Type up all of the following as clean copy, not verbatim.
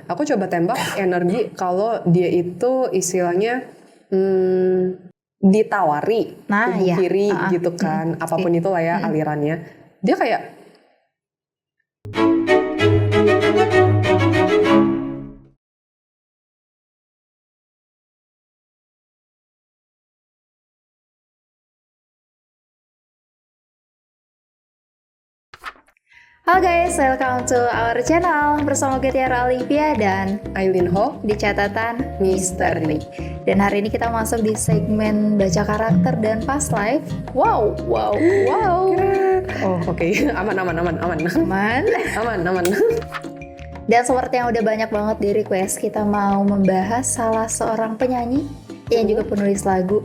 aku coba tembak energi kalau dia itu istilahnya ditawari Nah, kubu iya. kiri gitu kan, apapun itulah ya alirannya. Dia kayak Halo guys, welcome to our channel bersama gue Tiara Olivia dan Aileen Ho di catatan Misteri. Dan hari ini kita masuk di segmen baca karakter dan past life. Wow. Oh oke. Aman. Aman. Dan seperti yang udah banyak banget di request, kita mau membahas salah seorang penyanyi yang juga penulis lagu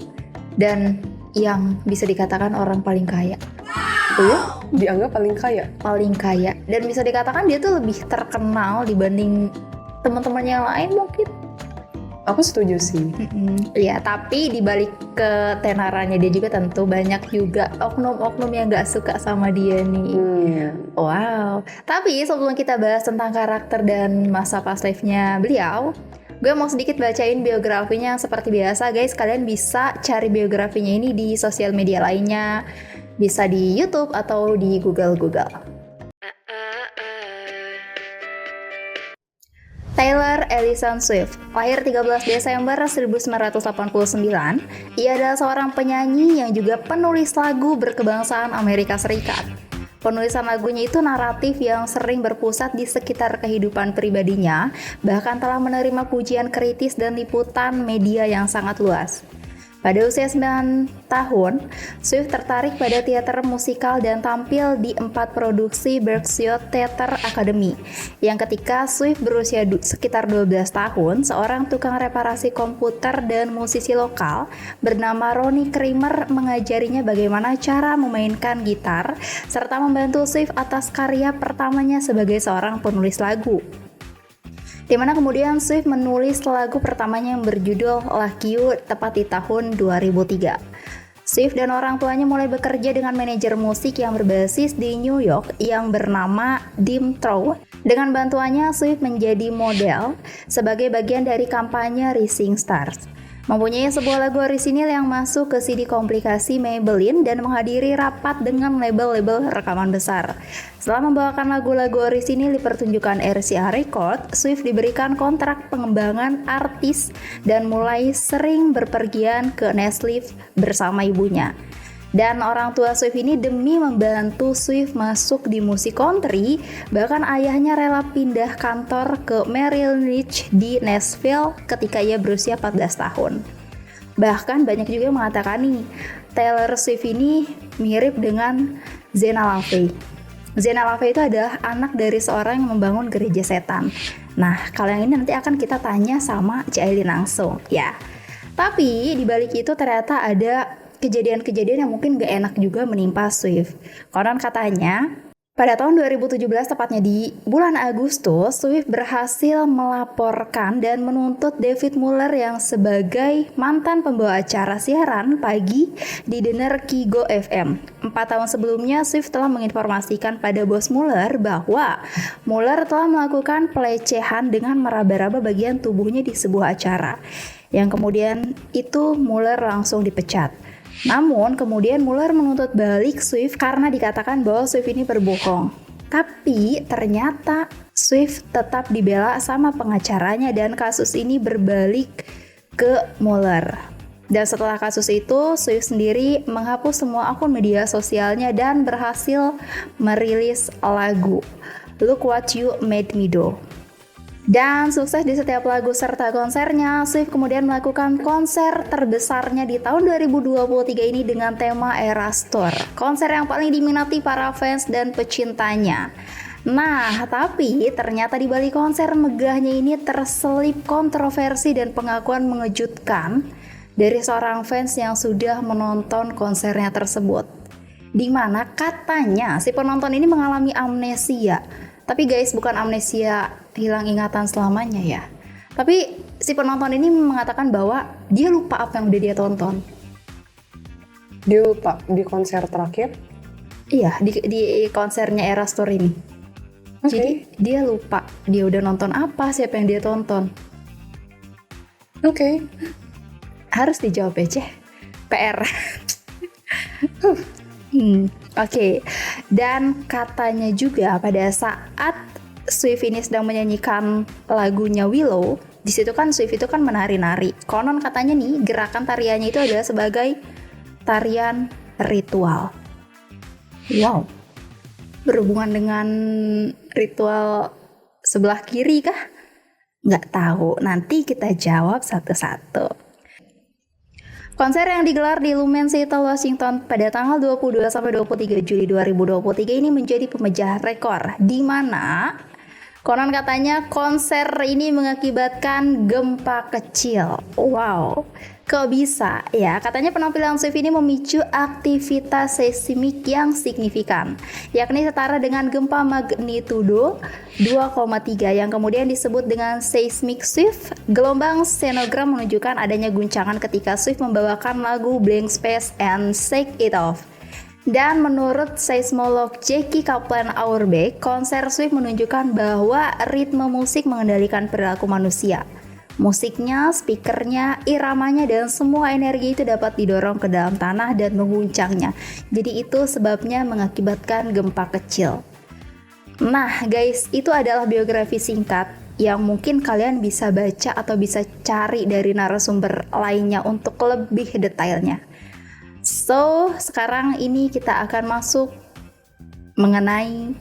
dan yang bisa dikatakan orang paling kaya. Dianggap paling kaya. Dan bisa dikatakan dia tuh lebih terkenal dibanding teman-temannya yang lain mungkin. Aku setuju sih. Iya, tapi dibalik ketenarannya dia juga tentu banyak juga oknum-oknum yang gak suka sama dia nih. Wow. Tapi sebelum kita bahas tentang karakter dan masa past life-nya beliau, gue mau sedikit bacain biografinya. Seperti biasa guys, kalian bisa cari biografinya ini di sosial media lainnya, bisa di YouTube atau di Google. Taylor Allison Swift, lahir 13 Desember 1989. Ia adalah seorang penyanyi yang juga penulis lagu berkebangsaan Amerika Serikat. Penulisan lagunya itu naratif yang sering berpusat di sekitar kehidupan pribadinya, bahkan telah menerima pujian kritis dan liputan media yang sangat luas. Pada usia 9 tahun, Swift tertarik pada teater musikal dan tampil di 4 produksi Berkshire Theatre Academy. Yang ketika Swift berusia sekitar 12 tahun, seorang tukang reparasi komputer dan musisi lokal bernama Ronnie Kramer mengajarinya bagaimana cara memainkan gitar, serta membantu Swift atas karya pertamanya sebagai seorang penulis lagu. Di mana kemudian Swift menulis lagu pertamanya yang berjudul Like You tepat di tahun 2003. Swift dan orang tuanya mulai bekerja dengan manajer musik yang berbasis di New York yang bernama Dim Trow. Dengan bantuannya, Swift menjadi model sebagai bagian dari kampanye Rising Stars. Mempunyai sebuah lagu orisinil yang masuk ke CD kompilasi Maybelline dan menghadiri rapat dengan label-label rekaman besar. Setelah membawakan lagu-lagu orisinil di pertunjukan RCA Record, Swift diberikan kontrak pengembangan artis dan mulai sering berpergian ke Nashville bersama ibunya. Dan orang tua Swift ini demi membantu Swift masuk di musik country, bahkan ayahnya rela pindah kantor ke Merrill Lynch di Nashville ketika ia berusia 14 tahun. Bahkan banyak juga yang mengatakan nih, Taylor Swift ini mirip dengan Zena LaVey. Zena LaVey itu adalah anak dari seorang yang membangun gereja setan. Nah, kalau yang ini nanti akan kita tanya sama Cik Aileen langsung, ya. Tapi di balik itu ternyata ada kejadian-kejadian yang mungkin gak enak juga menimpa Swift. Konon katanya, pada tahun 2017 tepatnya di bulan Agustus, Swift berhasil melaporkan dan menuntut David Muller yang sebagai mantan pembawa acara siaran pagi di Dener Kigo FM. 4 tahun sebelumnya, Swift telah menginformasikan pada bos Muller bahwa Muller telah melakukan pelecehan dengan meraba-raba bagian tubuhnya di sebuah acara. Yang kemudian itu Muller langsung dipecat. Namun kemudian Muller menuntut balik Swift karena dikatakan bahwa Swift ini berbohong. Tapi ternyata Swift tetap dibela sama pengacaranya dan kasus ini berbalik ke Muller. Dan setelah kasus itu, Swift sendiri menghapus semua akun media sosialnya dan berhasil merilis lagu Look What You Made Me Do. Dan sukses di setiap lagu serta konsernya, Swift kemudian melakukan konser terbesarnya di tahun 2023 ini dengan tema Eras Tour. Konser yang paling diminati para fans dan pecintanya. Nah, tapi ternyata di balik konser megahnya ini terselip kontroversi dan pengakuan mengejutkan dari seorang fans yang sudah menonton konsernya tersebut. Di mana katanya si penonton ini mengalami amnesia. Tapi guys, bukan amnesia hilang ingatan selamanya ya. Tapi si penonton ini mengatakan bahwa dia lupa apa yang udah dia tonton. Dia lupa di konser terakhir? Iya, di konsernya Eras Tour ini. Jadi dia lupa dia udah nonton apa, siapa yang dia tonton. Oke. Harus dijawab ya, PR. Oke. Dan katanya juga pada saat Swift ini sedang menyanyikan lagunya Willow, di situ kan Swift itu kan menari-nari. Konon katanya nih gerakan tariannya itu adalah sebagai tarian ritual. Wow. Berhubungan dengan ritual sebelah kiri kah? Nggak tahu. Nanti kita jawab satu-satu. Konser yang digelar di Lumen Seattle, Washington pada tanggal 22-23 Juli 2023 ini menjadi pemecah rekor, di mana konon katanya konser ini mengakibatkan gempa kecil. Wow, kok bisa ya? Katanya penampilan Swift ini memicu aktivitas seismik yang signifikan, yakni setara dengan gempa magnitudo 2,3 yang kemudian disebut dengan seismic shift. Gelombang seismogram menunjukkan adanya guncangan ketika Swift membawakan lagu Blank Space and Shake It Off. Dan menurut seismolog Jackie Kaplan Auerbach, konser Swift menunjukkan bahwa ritme musik mengendalikan perilaku manusia. Musiknya, speakernya, iramanya, dan semua energi itu dapat didorong ke dalam tanah dan mengguncangnya. Jadi itu sebabnya mengakibatkan gempa kecil. Nah guys, itu adalah biografi singkat yang mungkin kalian bisa baca atau bisa cari dari narasumber lainnya untuk lebih detailnya. So, sekarang ini kita akan masuk mengenai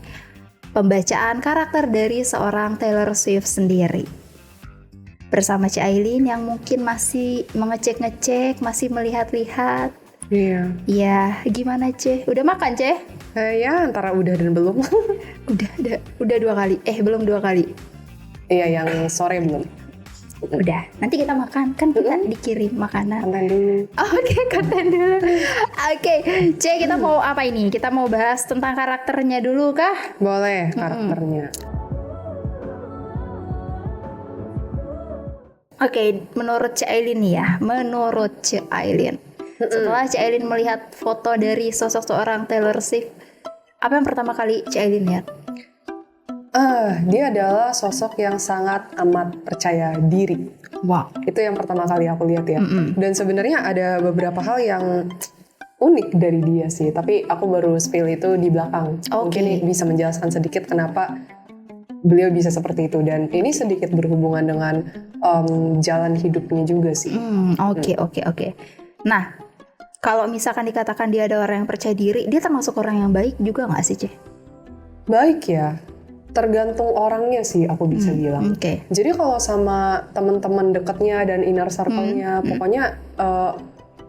pembacaan karakter dari seorang Taylor Swift sendiri. Bersama Ci Aileen yang mungkin masih mengecek-ngecek, masih melihat-lihat. Iya. Ya, gimana Ce? Udah makan Ce? Ya antara udah dan belum. Udah 2 kali. Belum 2 kali. Iya, yang sore belum. Udah, nanti kita makan. Kan kita dikirim makanan. Konten dulu. Oke, konten dulu. Oke, C, kita mau apa ini? Kita mau bahas tentang karakternya dulu kah? Boleh, karakternya. Oke, menurut C Aileen ya. Menurut C Aileen. Setelah C Aileen melihat foto dari sosok seorang Taylor Swift, apa yang pertama kali C Aileen lihat? Dia adalah sosok yang sangat amat percaya diri. Wow. Itu yang pertama kali aku lihat ya. Dan sebenarnya ada beberapa hal yang unik dari dia sih. Tapi aku baru spill itu di belakang. Mungkin bisa menjelaskan sedikit kenapa beliau bisa seperti itu. Dan ini sedikit berhubungan dengan jalan hidupnya juga sih. Oke. Nah, kalau misalkan dikatakan dia ada orang yang percaya diri, dia termasuk orang yang baik juga nggak sih, Ce? Baik ya. Tergantung orangnya sih aku bisa bilang. Jadi kalau sama teman-teman dekatnya dan inner circle-nya, pokoknya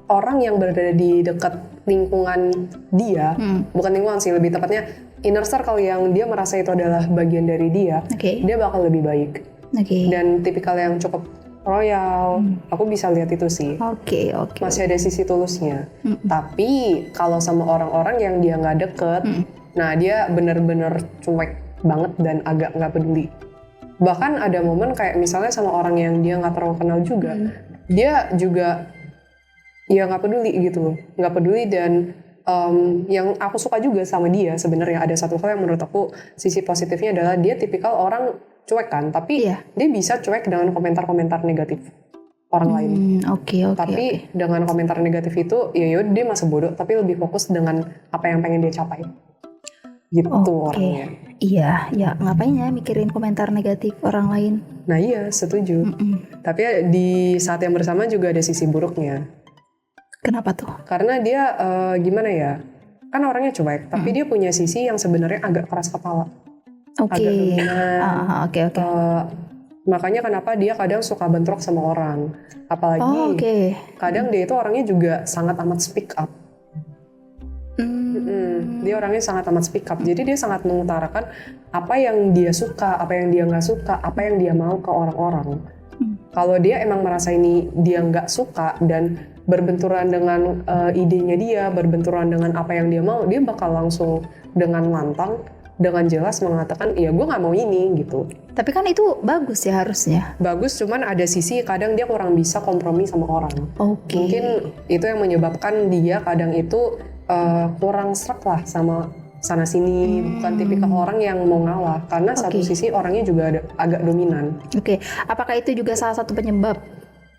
orang yang berada di dekat lingkungan dia, bukan lingkungan sih, lebih tepatnya inner circle yang dia merasa itu adalah bagian dari dia, dia bakal lebih baik. Dan tipikal yang cukup royal, aku bisa lihat itu sih. Masih ada sisi tulusnya. Tapi kalau sama orang-orang yang dia nggak deket, nah dia bener-bener cuek banget dan agak nggak peduli. Bahkan ada momen kayak misalnya sama orang yang dia nggak terlalu kenal juga, dia juga ya nggak peduli gitu loh, nggak peduli. Dan yang aku suka juga sama dia sebenarnya ada satu hal yang menurut aku sisi positifnya adalah dia tipikal orang cuek kan, tapi dia bisa cuek dengan komentar-komentar negatif orang lain. Tapi dengan komentar negatif itu ya yaudah dia masa bodoh, tapi lebih fokus dengan apa yang pengen dia capai. Gitu orangnya. Iya, ya ngapain ya mikirin komentar negatif orang lain? Nah iya, setuju. Tapi di saat yang bersama juga ada sisi buruknya. Kenapa tuh? Karena dia gimana ya? Kan orangnya cuek, tapi dia punya sisi yang sebenarnya agak keras kepala. Agak dominan. Makanya kenapa dia kadang suka bentrok sama orang. Apalagi kadang dia itu orangnya juga sangat amat speak up. Dia orangnya sangat amat speak up, jadi dia sangat mengutarakan apa yang dia suka, apa yang dia nggak suka, apa yang dia mau ke orang-orang. Kalau dia emang merasa ini dia nggak suka dan berbenturan dengan idenya dia, berbenturan dengan apa yang dia mau, dia bakal langsung dengan lantang, dengan jelas mengatakan, iya gue nggak mau ini gitu. Tapi kan itu bagus ya harusnya. Bagus, cuman ada sisi kadang dia kurang bisa kompromi sama orang. Mungkin itu yang menyebabkan dia kadang itu kurang srek lah sama sana sini, bukan tipikal orang yang mau ngalah. Karena satu sisi orangnya juga agak dominan. Oke, apakah itu juga salah satu penyebab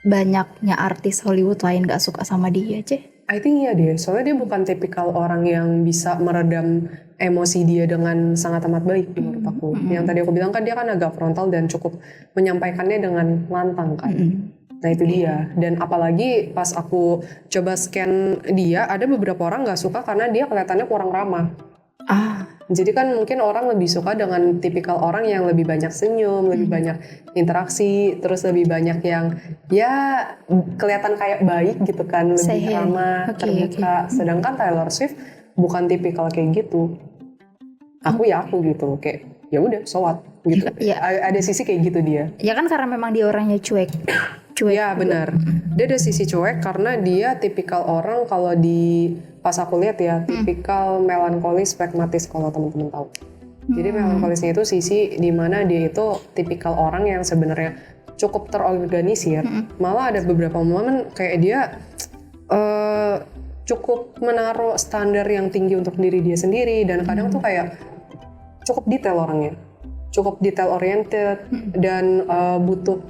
banyaknya artis Hollywood lain gak suka sama dia, Ceh? I think iya deh, soalnya dia bukan tipikal orang yang bisa meredam emosi dia dengan sangat amat baik menurut aku. Yang tadi aku bilang kan dia kan agak frontal dan cukup menyampaikannya dengan lantang kan. Nah itu dia. Dan apalagi pas aku coba scan dia, ada beberapa orang gak suka karena dia kelihatannya kurang ramah. Jadi kan mungkin orang lebih suka dengan tipikal orang yang lebih banyak senyum, lebih banyak interaksi, terus lebih banyak yang ya kelihatan kayak baik gitu kan, lebih ramah, terbuka. Sedangkan Taylor Swift bukan tipikal kayak gitu. Aku gitu, kayak ya udah so what gitu. Ada sisi kayak gitu dia. Ya kan karena memang dia orangnya cuek. Ya benar. Dia ada sisi cuek karena dia tipikal orang kalau pas aku lihat ya, tipikal melankolis pragmatis kalau teman-teman tahu. Jadi melankolisnya itu sisi di mana dia itu tipikal orang yang sebenarnya cukup terorganisir. Malah ada beberapa momen kayak dia cukup menaruh standar yang tinggi untuk diri dia sendiri, dan kadang tuh kayak cukup detail orangnya. Cukup detail oriented dan butuh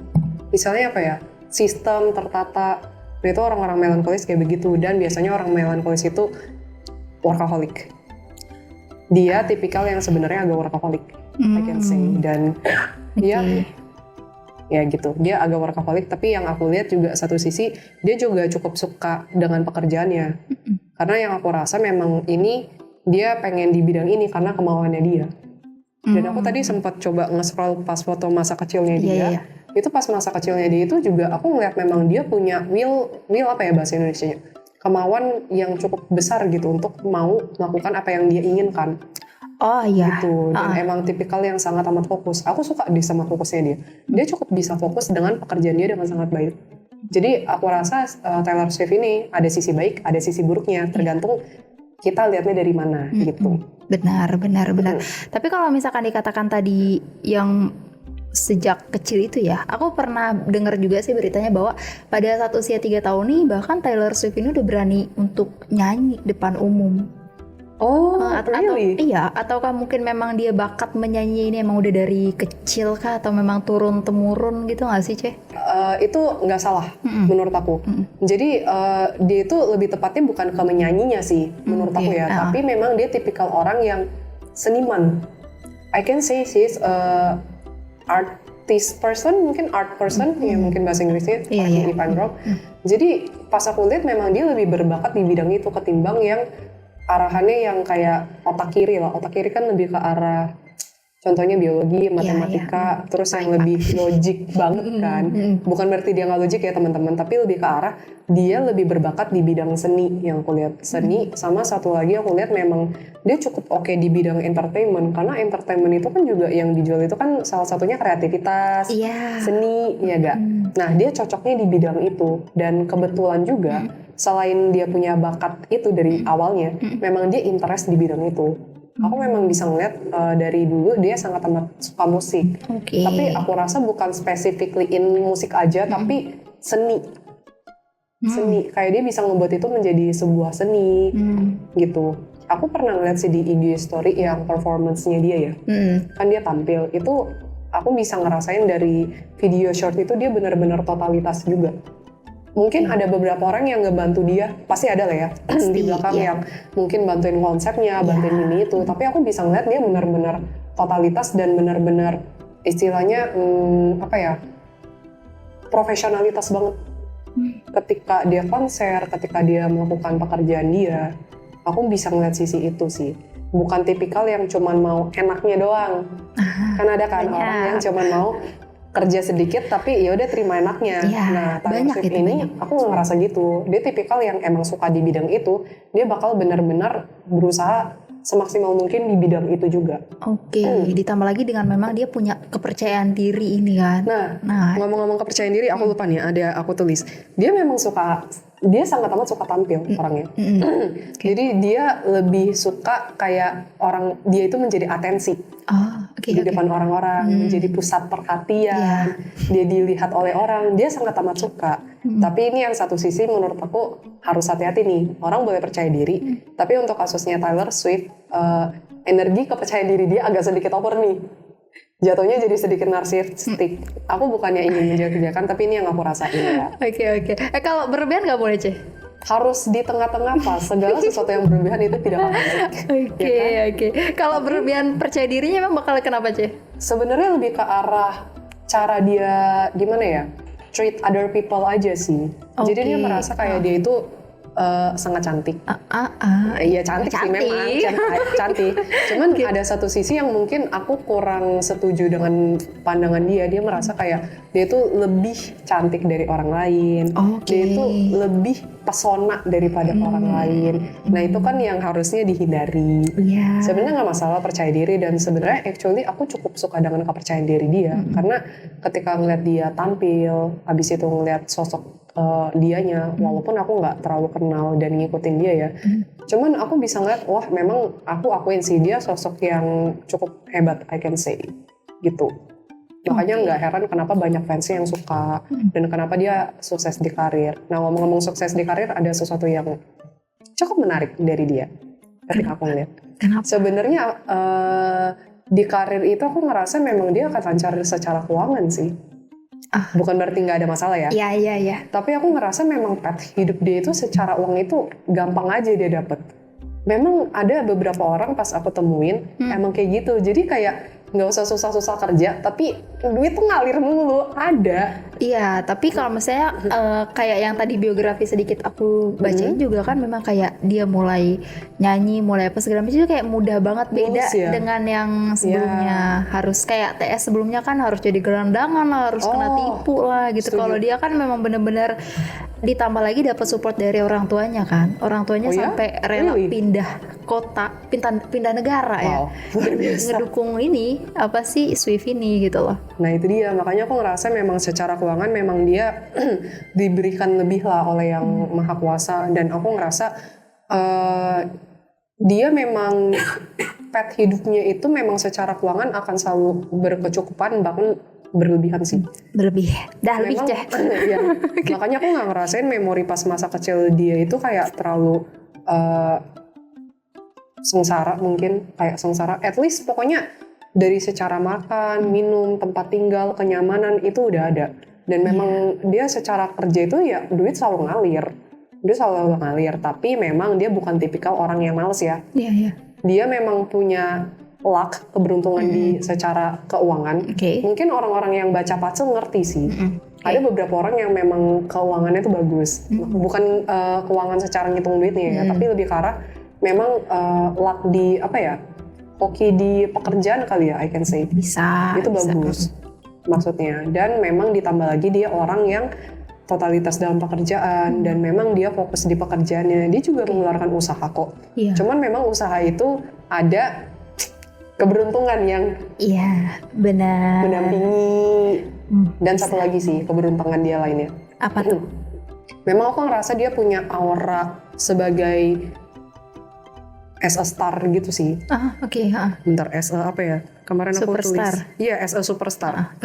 misalnya apa ya? Sistem tertata. Nah, itu orang-orang melankolis kayak begitu, dan biasanya orang melankolis itu workaholic. Dia tipikal yang sebenarnya agak workaholic, I can say. Dan ya gitu, dia agak workaholic, tapi yang aku lihat juga satu sisi dia juga cukup suka dengan pekerjaannya. Karena yang aku rasa memang ini dia pengen di bidang ini karena kemauannya dia. Dan aku tadi sempat coba nge-scroll pas foto masa kecilnya dia. Itu pas masa kecilnya dia itu juga aku ngeliat memang dia punya will apa ya bahasa Indonesianya, kemauan yang cukup besar gitu untuk mau melakukan apa yang dia inginkan. Gitu. Dan emang tipikal yang sangat amat fokus. Aku suka deh sama fokusnya dia. Dia cukup bisa fokus dengan pekerjaan dia dengan sangat baik. Jadi aku rasa Taylor Swift ini ada sisi baik, ada sisi buruknya, tergantung kita lihatnya dari mana gitu. Benar. Tapi kalau misalkan dikatakan tadi yang sejak kecil itu ya, aku pernah dengar juga sih beritanya bahwa pada saat usia 3 tahun nih bahkan Taylor Swift ini udah berani untuk nyanyi depan umum. Really? Ataukah mungkin memang dia bakat menyanyi ini emang udah dari kecil kah, atau memang turun temurun gitu nggak sih, Ceh? Itu nggak salah menurut aku. Jadi dia itu lebih tepatnya bukan ke menyanyinya sih menurut aku ya, tapi memang dia tipikal orang yang seniman. I can say she's artist person, mungkin art person, ya mungkin bahasa Inggrisnya, if I'm wrong. Jadi pas aku lihat memang dia lebih berbakat di bidang itu ketimbang yang arahannya yang kayak otak kiri lah. Otak kiri kan lebih ke arah contohnya biologi, matematika, terus yang lebih logik banget kan. Bukan berarti dia nggak logik ya teman-teman, tapi lebih ke arah dia lebih berbakat di bidang seni yang aku lihat. Seni, sama satu lagi aku lihat memang dia cukup oke di bidang entertainment, karena entertainment itu kan juga yang dijual itu kan salah satunya kreativitas, seni, ya gak? Nah dia cocoknya di bidang itu, dan kebetulan juga selain dia punya bakat itu dari awalnya, memang dia interest di bidang itu. Aku memang bisa ngeliat dari dulu dia sangat amat suka musik. Tapi aku rasa bukan specifically in musik aja, tapi seni. Seni, kayak dia bisa ngebuat itu menjadi sebuah seni gitu. Aku pernah ngeliat sih di IG story yang performance-nya dia ya. Kan dia tampil, itu aku bisa ngerasain dari video short itu dia benar-benar totalitas juga. Mungkin ada beberapa orang yang ngebantu dia, pasti ada lah ya, di belakang yang mungkin bantuin konsepnya, bantuin ini itu. Tapi aku bisa ngeliat dia benar-benar totalitas dan benar-benar istilahnya profesionalitas banget. Ketika dia konser, ketika dia melakukan pekerjaan dia, aku bisa ngeliat sisi itu sih. Bukan tipikal yang cuman mau enaknya doang. Kan ada kan orang yang cuman mau kerja sedikit tapi ya udah terima enaknya. Nah, Taylor Swift ini aku ngerasa gitu. Dia tipikal yang emang suka di bidang itu, dia bakal benar-benar berusaha semaksimal mungkin di bidang itu juga. Ditambah lagi dengan memang dia punya kepercayaan diri ini kan. Nah, ngomong-ngomong kepercayaan diri, aku lupa nih, ada aku tulis. Dia memang suka dia sangat amat suka tampil orangnya. Jadi dia lebih suka kayak orang, dia itu menjadi atensi di depan orang-orang, menjadi pusat perhatian, dia dilihat oleh orang, dia sangat amat suka. Tapi ini yang satu sisi menurut aku harus hati-hati nih, orang boleh percaya diri, tapi untuk kasusnya Taylor Swift, energi kepercayaan diri dia agak sedikit over nih. Jatuhnya jadi sedikit narsistik. Aku bukannya ingin menjelek-jelekan, tapi ini yang aku rasain ya. Oke. Kalau berlebihan nggak boleh, Ceh? Harus di tengah-tengah pas. Segala sesuatu yang berlebihan itu tidak akan baik. Oke. Kalau berlebihan percaya dirinya emang bakal kenapa, Ceh? Sebenarnya lebih ke arah cara dia gimana ya, treat other people aja sih. Jadi dia merasa kayak dia itu sangat cantik. Iya cantik sih memang, cantik. Cuman ada satu sisi yang mungkin aku kurang setuju dengan pandangan dia. Dia merasa kayak dia itu lebih cantik dari orang lain. Dia itu lebih pesona daripada orang lain. Nah itu kan yang harusnya dihindari. Sebenarnya nggak masalah percaya diri, dan sebenarnya actually aku cukup suka dengan kepercayaan diri dia. Karena ketika ngeliat dia tampil, habis itu ngeliat sosok dianya, walaupun aku nggak terlalu kenal dan ngikutin dia ya, cuman aku bisa ngeliat, wah memang aku akuin sih dia sosok yang cukup hebat, I can say gitu. Makanya nggak heran kenapa banyak fans yang suka dan kenapa dia sukses di karir. Nah ngomong-ngomong sukses di karir, ada sesuatu yang cukup menarik dari dia ketika aku ngeliat. Sebenarnya di karir itu aku ngerasa memang dia akan lancar secara keuangan sih. Bukan berarti nggak ada masalah ya. Iya. Tapi aku ngerasa memang path hidup dia itu secara uang itu gampang aja dia dapet. Memang ada beberapa orang pas aku temuin emang kayak gitu. Jadi kayak nggak usah susah-susah kerja, tapi duit tuh ngalir mulu, ada. Iya, tapi kalau misalnya kayak yang tadi biografi sedikit aku bacain juga kan memang kayak dia mulai nyanyi, mulai apa segala macam itu kayak mudah banget, beda dengan yang sebelumnya. Harus kayak TS sebelumnya kan harus jadi gelandangan lah, harus kena tipu lah gitu. Kalau dia kan memang benar-benar ditambah lagi dapat support dari orang tuanya kan. Orang tuanya sampai rela pindah kota, pindah negara ya. Ngedukung ini apa sih Swift ini gitu loh. Nah itu dia, makanya aku ngerasa memang secara keuangan memang dia diberikan lebih lah oleh yang maha kuasa, dan aku ngerasa dia memang path hidupnya itu memang secara keuangan akan selalu berkecukupan, bahkan berlebihan sih. Lebih Ceh. Ya, makanya aku nggak ngerasain memori pas masa kecil dia itu kayak terlalu sengsara, mungkin kayak sengsara. At least pokoknya dari secara makan, minum, tempat tinggal, kenyamanan itu udah ada. Dan memang dia secara kerja itu ya duit selalu ngalir. Dia selalu ngalir, tapi memang dia bukan tipikal orang yang males ya. Dia memang punya luck, keberuntungan di secara keuangan. Mungkin orang-orang yang baca Pacul ngerti sih. Ada beberapa orang yang memang keuangannya itu bagus. Bukan keuangan secara ngitung duitnya ya, tapi lebih ke arah memang luck di apa ya, hoki di pekerjaan kali ya, I can say. Bisa. Itu bagus maksudnya. Dan memang ditambah lagi dia orang yang totalitas dalam pekerjaan, dan memang dia fokus di pekerjaannya. Dia juga mengeluarkan usaha kok. Cuman memang usaha itu ada keberuntungan yang benar mendampingi. Dan satu lagi sih keberuntungan dia lainnya. Apa tuh? Memang aku ngerasa dia punya aura sebagai as a star gitu sih. Bentar, as a apa ya? Kemarin aku tulis. Iya, as a superstar.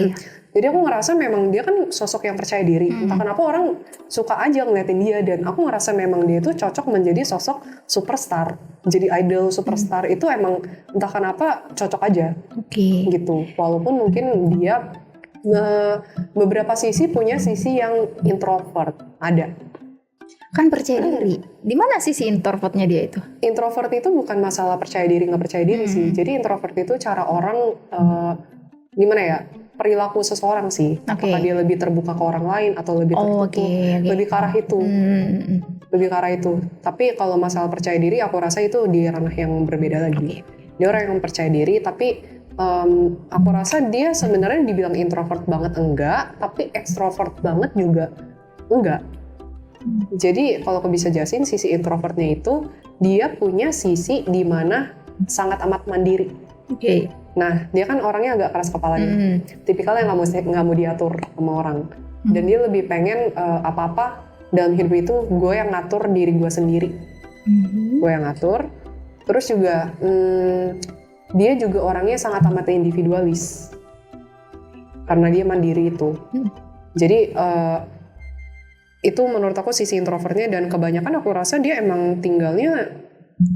Jadi aku ngerasa memang dia kan sosok yang percaya diri. Entah kenapa orang suka aja ngeliatin dia, dan aku ngerasa memang dia itu cocok menjadi sosok superstar. Jadi idol superstar itu emang entah kenapa cocok aja. Gitu. Walaupun mungkin dia beberapa sisi punya sisi yang introvert, ada. Kan percaya diri. Di mana sisi introvertnya dia itu? Introvert itu bukan masalah percaya diri nggak percaya diri sih. Jadi introvert itu cara orang gimana ya, perilaku seseorang sih. Apakah dia lebih terbuka ke orang lain atau lebih tertutup? Lebih ke arah itu. Lebih ke arah itu. Tapi kalau masalah percaya diri, aku rasa itu di ranah yang berbeda lagi. Dia orang yang percaya diri, tapi aku rasa dia sebenarnya dibilang introvert banget enggak, tapi extrovert banget juga enggak. Jadi kalau aku bisa jelasin, sisi introvertnya itu dia punya sisi di mana sangat amat mandiri. Nah dia kan orangnya agak keras kepalanya, tipikal yang nggak mau diatur sama orang, dan dia lebih pengen apa-apa dalam hidup itu gue yang ngatur diri gue sendiri. Gue yang ngatur. Terus juga dia juga orangnya sangat amat individualis karena dia mandiri itu. Jadi itu menurut aku sisi introvertnya, dan kebanyakan aku rasa dia emang tinggalnya,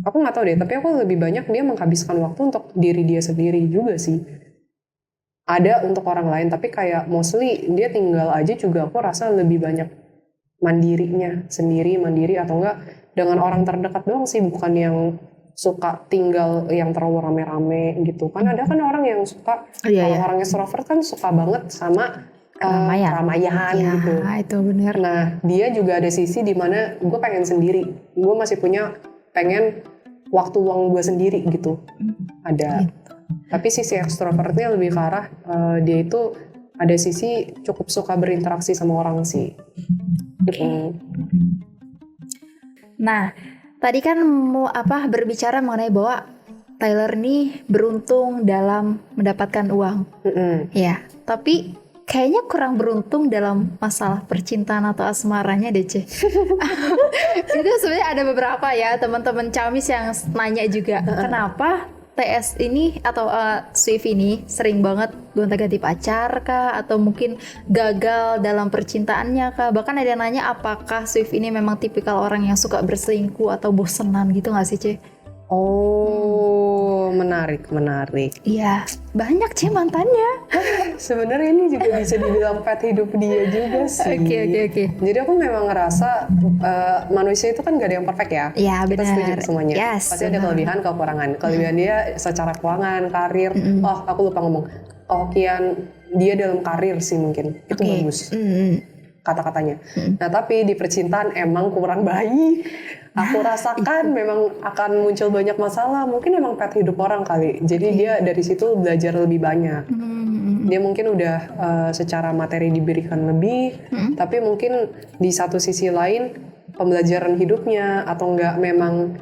aku nggak tahu deh, tapi aku lebih banyak dia menghabiskan waktu untuk diri dia sendiri juga sih. Ada untuk orang lain, tapi kayak mostly dia tinggal aja juga aku rasa lebih banyak mandirinya sendiri, mandiri atau enggak dengan orang terdekat doang sih, bukan yang suka tinggal yang terlalu rame-rame gitu. Kan ada kan orang yang suka, kalau orang extrovert kan suka banget sama keramaian gitu. Itu benar. Nah, dia juga ada sisi dimana gue pengen sendiri. Gue masih punya pengen waktu luang gue sendiri gitu. Ada. Tapi sisi ekstrovertnya lebih ke arah dia itu ada sisi cukup suka berinteraksi sama orang sih. Nah, tadi kan mau berbicara mengenai bahwa Tyler nih beruntung dalam mendapatkan uang. Ya, tapi kayaknya kurang beruntung dalam masalah percintaan atau asmaranya deh, Ce. Itu sebenarnya ada beberapa ya teman-teman Camis yang nanya juga, kenapa TS ini atau Swift ini sering banget gonta-ganti pacar kah, atau mungkin gagal dalam percintaannya kah? Bahkan ada yang nanya apakah Swift ini memang tipikal orang yang suka berselingkuh atau bosenan gitu nggak sih, Ce? Oh, menarik. Iya, banyak sih mantannya. Sebenarnya ini juga bisa dibilang pet hidup dia juga sih. Oke. Jadi aku memang ngerasa manusia itu kan gak ada yang perfect ya. Iya, kita benar. setuju semuanya. Yes, pasti ada kelebihan, kekurangan. Kelebihan dia secara keuangan, karir. Oh, aku lupa ngomong. Kian dia dalam karir sih mungkin. Itu bagus. Kata-katanya. Nah, tapi di percintaan emang kurang baik. Aku rasakan memang akan muncul banyak masalah. Mungkin emang pet hidup orang kali. Jadi dia dari situ belajar lebih banyak. Dia mungkin udah secara materi diberikan lebih, tapi mungkin di satu sisi lain pembelajaran hidupnya atau enggak memang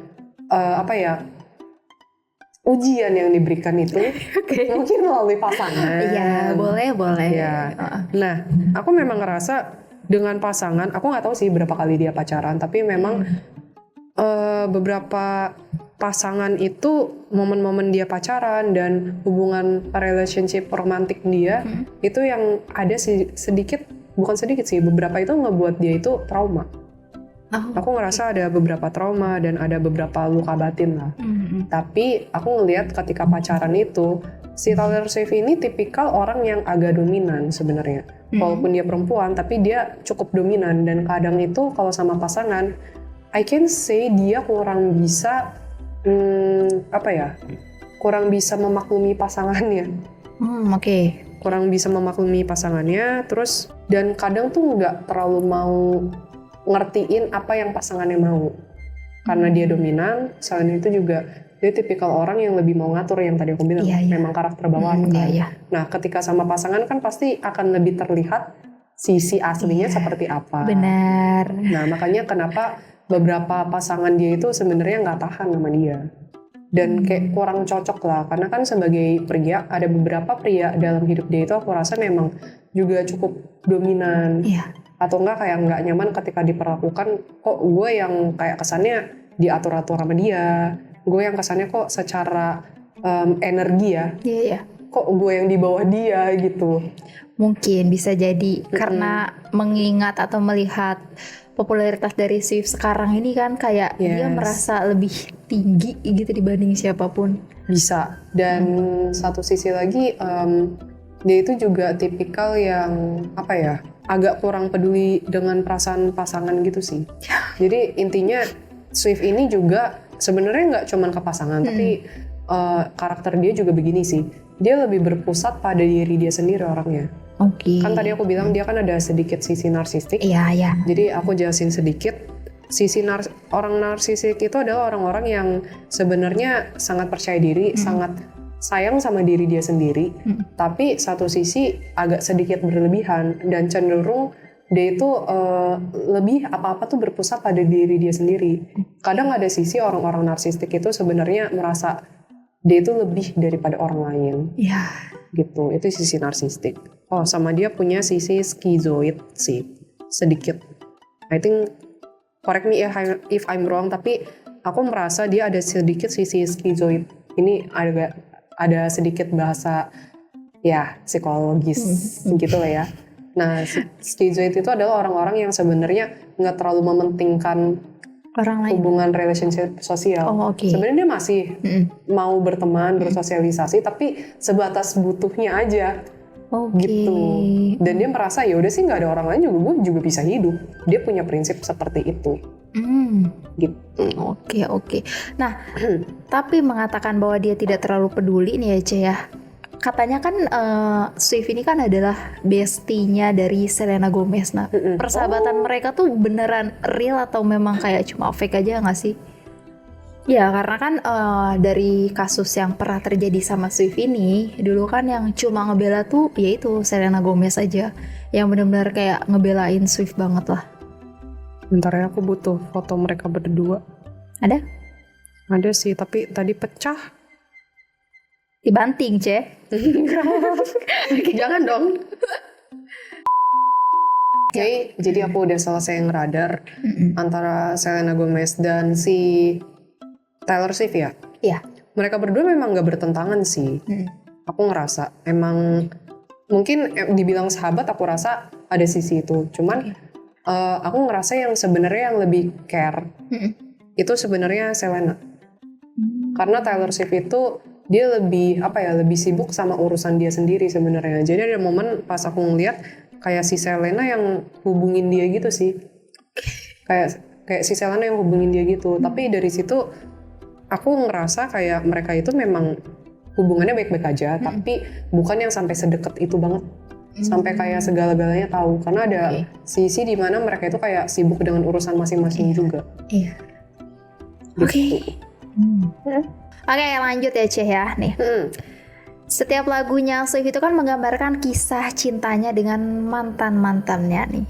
ujian yang diberikan itu mungkin melalui pasangan. Iya, boleh. Ya. Nah, aku memang ngerasa dengan pasangan, aku nggak tahu sih berapa kali dia pacaran, tapi memang beberapa pasangan itu momen-momen dia pacaran dan hubungan relationship romantik dia itu yang ada bukan sedikit sih, beberapa itu ngebuat dia itu trauma. Aku ngerasa ada beberapa trauma dan ada beberapa luka batin lah. Tapi aku ngelihat ketika pacaran itu si Taylor Swift ini tipikal orang yang agak dominan sebenarnya. Walaupun dia perempuan, tapi dia cukup dominan, dan kadang itu kalau sama pasangan I can say dia kurang bisa kurang bisa memaklumi pasangannya. Kurang bisa memaklumi pasangannya, terus dan kadang tuh nggak terlalu mau ngertiin apa yang pasangannya mau. Karena dia dominan, selain itu juga dia tipikal orang yang lebih mau ngatur, yang tadi aku bilang. Memang karakter bawaan kan. Nah, ketika sama pasangan kan pasti akan lebih terlihat sisi aslinya seperti apa. Benar. Nah, makanya kenapa beberapa pasangan dia itu sebenarnya nggak tahan sama dia. Dan kayak kurang cocok lah, karena kan sebagai pria, ada beberapa pria dalam hidup dia itu aku rasa memang juga cukup dominan. Atau kayak nggak nyaman ketika diperlakukan, kok gue yang kayak kesannya diatur-atur sama dia, gue yang kesannya kok secara energi ya, kok gue yang di bawah dia gitu. Mungkin bisa jadi karena mengingat atau melihat popularitas dari Swift sekarang ini kan kayak dia merasa lebih tinggi gitu dibanding siapapun. Bisa. Dan satu sisi lagi dia itu juga tipikal yang agak kurang peduli dengan perasaan pasangan gitu sih. Jadi intinya Swift ini juga sebenarnya nggak cuma ke pasangan, tapi karakter dia juga begini sih. Dia lebih berpusat pada diri dia sendiri orangnya. Kan tadi aku bilang dia kan ada sedikit sisi narsistik. Jadi aku jelasin sedikit. Sisi orang narsistik itu adalah orang-orang yang sebenarnya sangat percaya diri, sangat sayang sama diri dia sendiri, tapi satu sisi agak sedikit berlebihan dan cenderung dia itu lebih apa-apa tuh berpusat pada diri dia sendiri. Kadang ada sisi orang-orang narsistik itu sebenarnya merasa dia itu lebih daripada orang lain. Gitu, itu sisi narsistik. Oh, sama dia punya sisi skizoid sih, sedikit. I think correct me if I'm wrong, tapi aku merasa dia ada sedikit sisi skizoid. Ini ada sedikit bahasa ya psikologis gitu lah ya. Nah, skizoid itu adalah orang-orang yang sebenarnya nggak terlalu mementingkan orang lain, hubungan relationship sosial. Sebenarnya dia masih mau berteman, bersosialisasi, tapi sebatas butuhnya aja. Gitu. Dan dia merasa ya udah sih nggak ada orang lain juga, gue juga bisa hidup. Dia punya prinsip seperti itu. Gitu. Oke. Nah, tapi mengatakan bahwa dia tidak terlalu peduli nih ya Ce ya. Katanya kan Swift ini kan adalah bestie-nya dari Selena Gomez. Nah, persahabatan mereka tuh beneran real atau memang kayak cuma fake aja nggak sih? Ya karena kan dari kasus yang pernah terjadi sama Swift ini, dulu kan yang cuma ngebela tuh yaitu Selena Gomez aja, yang benar-benar kayak ngebelain Swift banget lah. Bentar ya, aku butuh foto mereka berdua. Ada? Ada sih, tapi tadi pecah. Dibanting, Ce. Jangan dong. Oke, jadi aku udah selesai ngeradar antara Selena Gomez dan si Taylor Swift ya? Iya. Mereka berdua memang gak bertentangan sih. Aku ngerasa emang mungkin dibilang sahabat, aku rasa ada sisi itu. Cuman aku ngerasa yang sebenarnya yang lebih care itu sebenarnya Selena. Karena Taylor Swift itu dia lebih lebih sibuk sama urusan dia sendiri sebenarnya. Jadi ada momen pas aku ngeliat kayak si Selena yang hubungin dia gitu sih. Kayak si Selena yang hubungin dia gitu. Tapi dari situ aku ngerasa kayak mereka itu memang hubungannya baik-baik aja, tapi bukan yang sampai sedekat itu banget. Sampai kayak segala-galanya tahu. Karena ada sisi di mana mereka itu kayak sibuk dengan urusan masing-masing juga. Iya. Oke. Oke, lanjut ya Ce ya. Nih. Setiap lagunya Swift itu kan menggambarkan kisah cintanya dengan mantan-mantannya nih.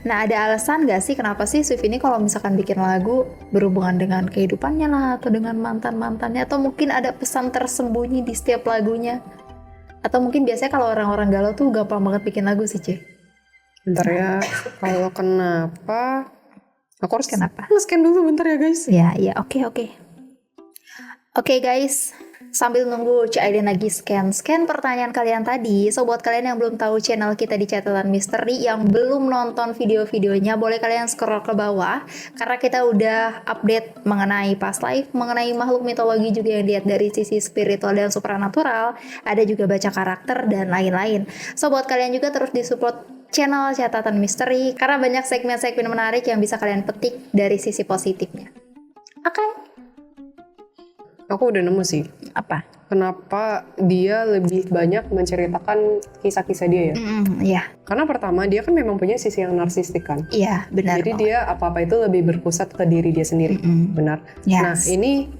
Nah, ada alasan gak sih kenapa sih Swift ini kalau misalkan bikin lagu berhubungan dengan kehidupannya lah, atau dengan mantan-mantannya, atau mungkin ada pesan tersembunyi di setiap lagunya? Atau mungkin biasanya kalau orang-orang galau tuh gampang banget bikin lagu sih, Ce. Bentar ya, kalau kenapa? Aku harus kenapa? Nge-scan dulu bentar ya guys. Iya, oke. Oke guys, sambil nunggu Cik Aiden lagi scan pertanyaan kalian tadi, so buat kalian yang belum tahu channel kita di Catatan Misteri, yang belum nonton video-videonya, boleh kalian scroll ke bawah, karena kita udah update mengenai past life, mengenai makhluk mitologi juga yang dilihat dari sisi spiritual dan supranatural, ada juga baca karakter dan lain-lain. So buat kalian juga terus disupport channel Catatan Misteri, karena banyak segmen-segmen menarik yang bisa kalian petik dari sisi positifnya. Oke. Aku udah nemu sih. Apa? Kenapa dia lebih banyak menceritakan kisah-kisah dia ya? Iya. Karena pertama dia kan memang punya sisi yang narsistik kan. Iya, benar. Jadi dia apa-apa itu lebih berpusat ke diri dia sendiri. Benar. Yes. Nah ini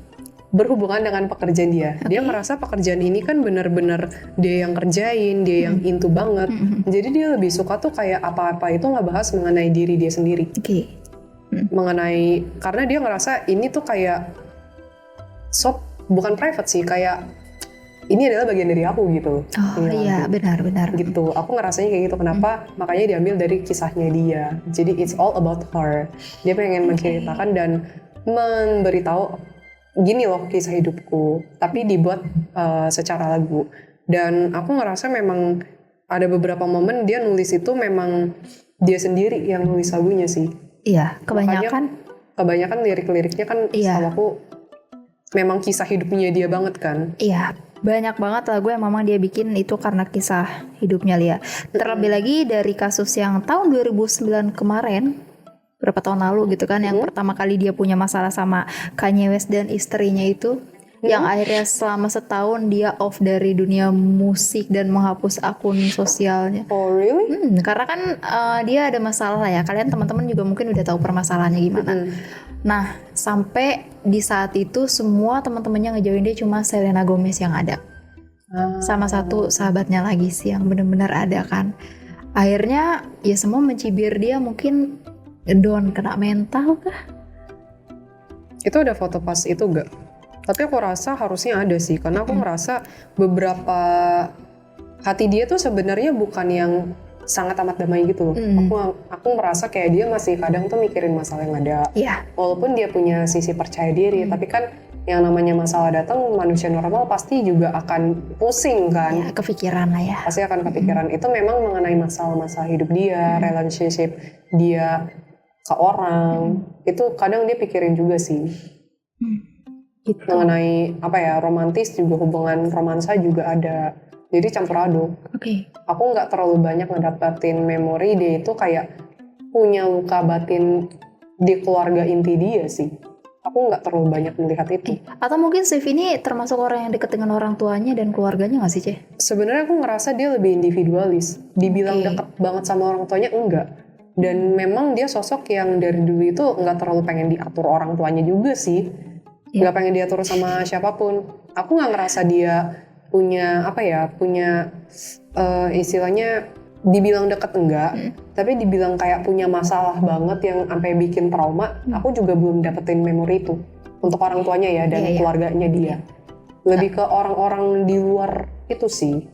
berhubungan dengan pekerjaan dia. Dia merasa pekerjaan ini kan benar-benar dia yang kerjain, dia yang into banget. Jadi dia lebih suka tuh kayak apa-apa itu nggak bahas mengenai diri dia sendiri. Mengenai, karena dia ngerasa ini tuh kayak bukan private sih, kayak ini adalah bagian dari aku gitu. Iya, benar. Gitu, aku ngerasanya kayak gitu. Kenapa? Makanya diambil dari kisahnya dia. Jadi it's all about her. Dia pengen menceritakan dan memberitahu gini loh kisah hidupku, tapi dibuat secara lagu. Dan aku ngerasa memang ada beberapa momen dia nulis itu memang dia sendiri yang nulis lagunya sih. Iya, kebanyakan lirik-liriknya kan sama aku memang kisah hidupnya dia banget kan. Iya, banyak banget lagu yang memang dia bikin itu karena kisah hidupnya Lia. Terlebih lagi dari kasus yang tahun 2009 kemarin, berapa tahun lalu gitu kan, yang pertama kali dia punya masalah sama Kanye West dan istrinya itu, yang akhirnya selama setahun dia off dari dunia musik dan menghapus akun sosialnya. Oh really? Karena kan dia ada masalah lah ya, kalian teman-teman juga mungkin udah tahu permasalahannya gimana. Nah, sampai di saat itu semua teman-temannya ngejauhin dia, cuma Selena Gomez yang ada. Sama satu sahabatnya lagi sih yang benar-benar ada kan. Akhirnya ya semua mencibir dia, mungkin down, kena mental kah? Itu ada foto pas itu gak? Tapi aku rasa harusnya ada sih, karena aku ngerasa beberapa hati dia tuh sebenarnya bukan yang sangat amat damai gitu loh. Aku merasa kayak dia masih kadang tuh mikirin masalah yang ada. Walaupun dia punya sisi percaya diri, tapi kan yang namanya masalah datang, manusia normal pasti juga akan pusing kan. Ya, kepikiran lah ya. Pasti akan kepikiran. Itu memang mengenai masalah-masalah hidup dia, relationship dia ke orang. Itu kadang dia pikirin juga sih. Gitu. Mengenai apa ya, romantis juga, hubungan romansa juga ada. Jadi campur aduk. Aku nggak terlalu banyak ngedapetin memori dia itu kayak punya luka batin di keluarga inti dia sih. Aku nggak terlalu banyak melihat itu. Atau mungkin Swift ini termasuk orang yang dekat dengan orang tuanya dan keluarganya nggak sih, Ceh? Sebenarnya aku ngerasa dia lebih individualis. Dibilang deket banget sama orang tuanya, enggak. Dan memang dia sosok yang dari dulu itu nggak terlalu pengen diatur orang tuanya juga sih. Nggak pengen diatur sama siapapun. Aku nggak ngerasa dia punya apa ya, punya istilahnya dibilang deket enggak, tapi dibilang kayak punya masalah banget yang sampai bikin trauma. Aku juga belum dapetin memori itu untuk orang tuanya ya dan keluarganya dia. Lebih ke orang-orang di luar itu sih.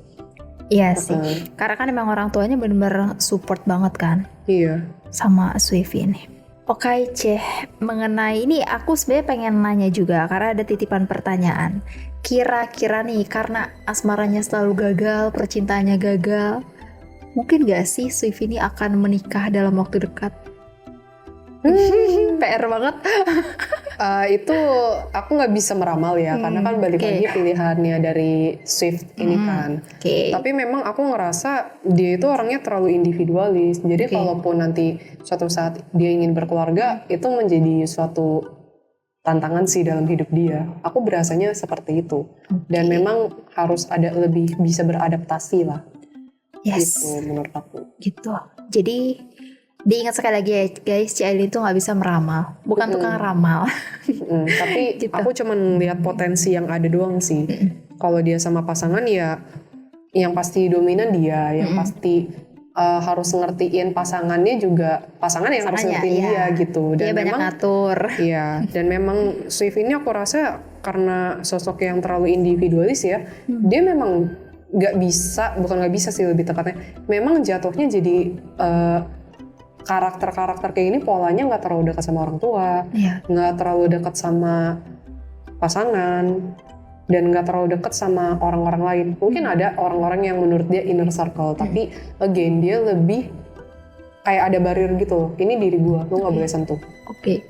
Iya sih, karena kan emang orang tuanya benar-benar support banget kan. Iya. Sama Swift ini. Oke, Ceh, mengenai ini aku sebenarnya pengen nanya juga karena ada titipan pertanyaan. Kira-kira nih karena asmaranya selalu gagal, percintaannya gagal, mungkin gak sih Swift ini akan menikah dalam waktu dekat? PR banget. Itu aku nggak bisa meramal ya, karena kan balik lagi pilihannya dari Swift ini kan. Tapi memang aku ngerasa dia itu orangnya terlalu individualis. Jadi kalaupun nanti suatu saat dia ingin berkeluarga, itu menjadi suatu tantangan sih dalam hidup dia. Aku berasanya seperti itu. Dan memang harus ada lebih bisa beradaptasi lah. Gitu menurut aku. Gitu. Jadi diingat sekali lagi ya guys, Ci Ailin tuh nggak bisa meramal, bukan tukang ramal. Tapi gitu. Aku cuma lihat potensi yang ada doang sih. Kalau dia sama pasangan ya, yang pasti dominan dia, yang pasti harus ngertiin pasangannya juga, pasangan yang harus ngertiin dia gitu. Dan dia banyak ngatur. Iya. Dan memang Swift ini aku rasa karena sosok yang terlalu individualis ya, dia memang nggak bisa, bukan nggak bisa sih lebih tepatnya, memang jatuhnya jadi karakter-karakter kayak ini polanya nggak terlalu dekat sama orang tua, nggak terlalu dekat sama pasangan, dan nggak terlalu dekat sama orang-orang lain. Mungkin ada orang-orang yang menurut dia inner circle, tapi again dia lebih kayak ada barrier gitu loh. Ini diri gua, lu nggak boleh sentuh.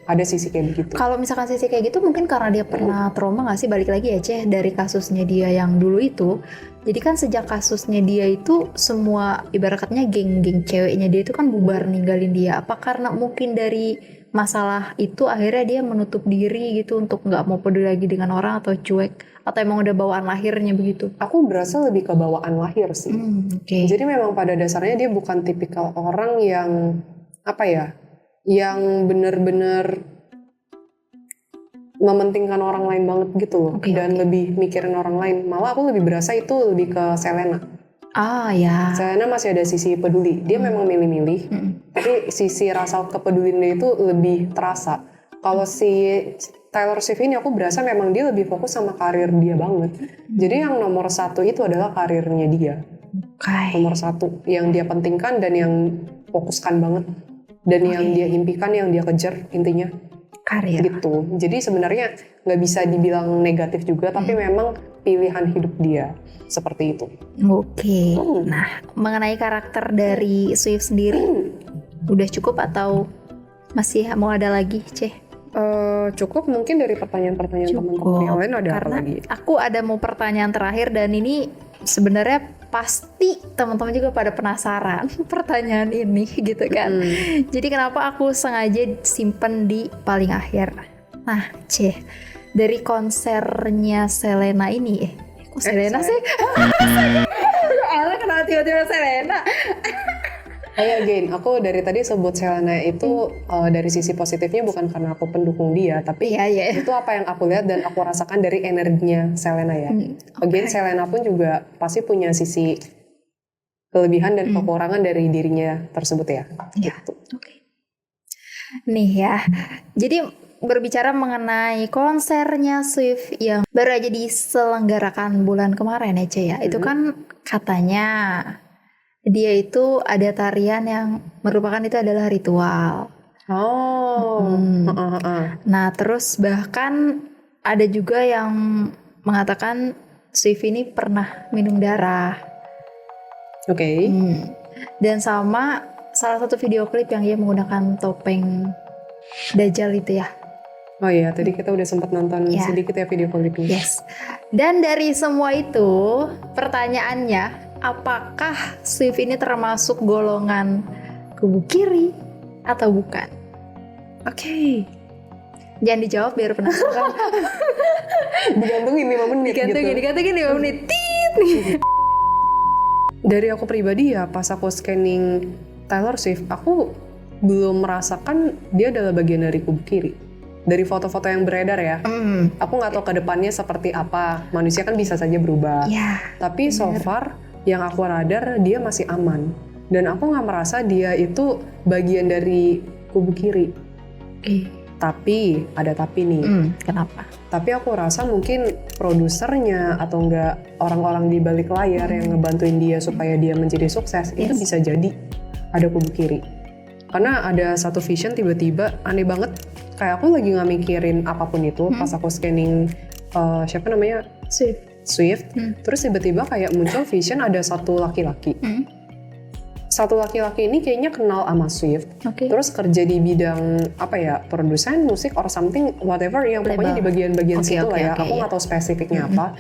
Ada sisi kayak begitu. Kalau misalkan sisi kayak gitu mungkin karena dia pernah trauma nggak sih, balik lagi ya Ceh dari kasusnya dia yang dulu itu. Jadi kan sejak kasusnya dia itu semua ibaratnya geng-geng ceweknya dia itu kan bubar ninggalin dia. Apa karena mungkin dari masalah itu akhirnya dia menutup diri gitu untuk nggak mau peduli lagi dengan orang, atau cuek, atau emang udah bawaan lahirnya begitu? Aku berasa lebih ke bawaan lahir sih. Jadi memang pada dasarnya dia bukan tipikal orang yang apa ya, yang benar-benar mementingkan orang lain banget gitu loh, dan lebih mikirin orang lain. Malah aku lebih berasa itu lebih ke Selena. Selena masih ada sisi peduli. Dia memang milih-milih, tapi sisi rasa kepeduliannya itu lebih terasa. Kalau si Taylor Swift ini aku berasa memang dia lebih fokus sama karir dia banget. Jadi yang nomor satu itu adalah karirnya dia. Nomor satu yang dia pentingkan dan yang fokuskan banget. Dan yang dia impikan, yang dia kejar intinya. Karir. Gitu. Jadi sebenarnya nggak bisa dibilang negatif juga, tapi memang pilihan hidup dia seperti itu. Nah, mengenai karakter dari Swift sendiri, udah cukup atau masih mau ada lagi, Ceh? Cukup mungkin dari pertanyaan-pertanyaan teman-teman yang lain. Ada apa lagi? Aku ada mau pertanyaan terakhir, dan ini sebenarnya pasti teman-teman juga pada penasaran pertanyaan ini gitu kan. Jadi kenapa aku sengaja simpen di paling akhir. Nah, Ceh, dari konsernya Selena ini, kok Selena sih? Kenapa tiba-tiba Selena? Again, aku dari tadi sebut Selena itu dari sisi positifnya bukan karena aku pendukung dia, tapi itu apa yang aku lihat dan aku rasakan dari energinya Selena ya. Again, Selena pun juga pasti punya sisi kelebihan dan kekurangan dari dirinya tersebut ya. Gitu. Nih ya, jadi berbicara mengenai konsernya Swift yang baru aja diselenggarakan bulan kemarin ya, Ceh ya. Itu kan katanya dia itu ada tarian yang merupakan itu adalah ritual. Nah, terus bahkan ada juga yang mengatakan Swift ini pernah minum darah. Oke. Dan sama salah satu video klip yang dia menggunakan topeng Dajjal itu ya. Oh iya, tadi kita udah sempat nonton sedikit ya video klipnya. Yes. Dan dari semua itu, pertanyaannya, apakah Swift ini termasuk golongan kubu kiri atau bukan? Oke. Jangan dijawab biar penasaran. Digantungin 5 menit Digantungin 5 menit. Dari aku pribadi ya, pas aku scanning Taylor Swift, aku belum merasakan dia adalah bagian dari kubu kiri. Dari foto-foto yang beredar ya, aku nggak tahu ke depannya seperti apa. Manusia kan bisa saja berubah. Tapi so far yang aku radar dia masih aman. Dan aku nggak merasa dia itu bagian dari kubu kiri. Tapi ada tapi nih. Kenapa? Tapi aku rasa mungkin produsernya atau enggak orang-orang di balik layar yang ngebantuin dia supaya dia menjadi sukses itu bisa jadi ada kubu kiri. Karena ada satu vision tiba-tiba aneh banget, kayak aku lagi nggak mikirin apapun itu pas aku scanning siapa namanya Swift. Terus tiba-tiba kayak muncul vision ada satu laki-laki. Satu laki-laki ini kayaknya kenal sama Swift, terus kerja di bidang apa ya, produsen musik or something whatever, yang pokoknya di bagian-bagian situ lah ya. Aku nggak tahu spesifiknya apa.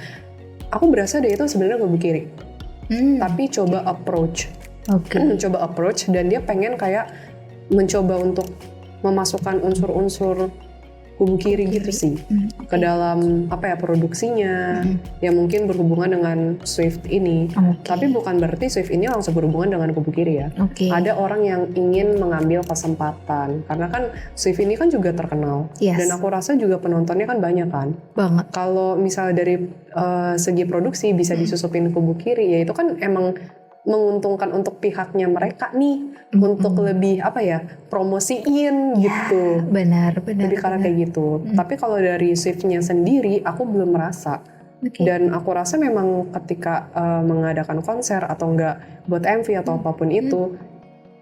Aku berasa dia itu sebenarnya kubu kiri, tapi coba approach, dan dia pengen kayak mencoba untuk memasukkan unsur-unsur kubu kiri gitu sih ke dalam apa ya, produksinya yang mungkin berhubungan dengan Swift ini. Tapi bukan berarti Swift ini langsung berhubungan dengan kubu kiri ya. Ada orang yang ingin mengambil kesempatan karena kan Swift ini kan juga terkenal dan aku rasa juga penontonnya kan banyak kan. Kalau misalnya dari segi produksi bisa disusupin kubu kiri, ya itu kan emang menguntungkan untuk pihaknya mereka nih untuk lebih apa ya, promosiin gitu. Benar. Jadi karena kayak gitu. Tapi kalau dari Swift-nya sendiri aku belum merasa. Dan aku rasa memang ketika mengadakan konser atau enggak buat MV atau apapun itu,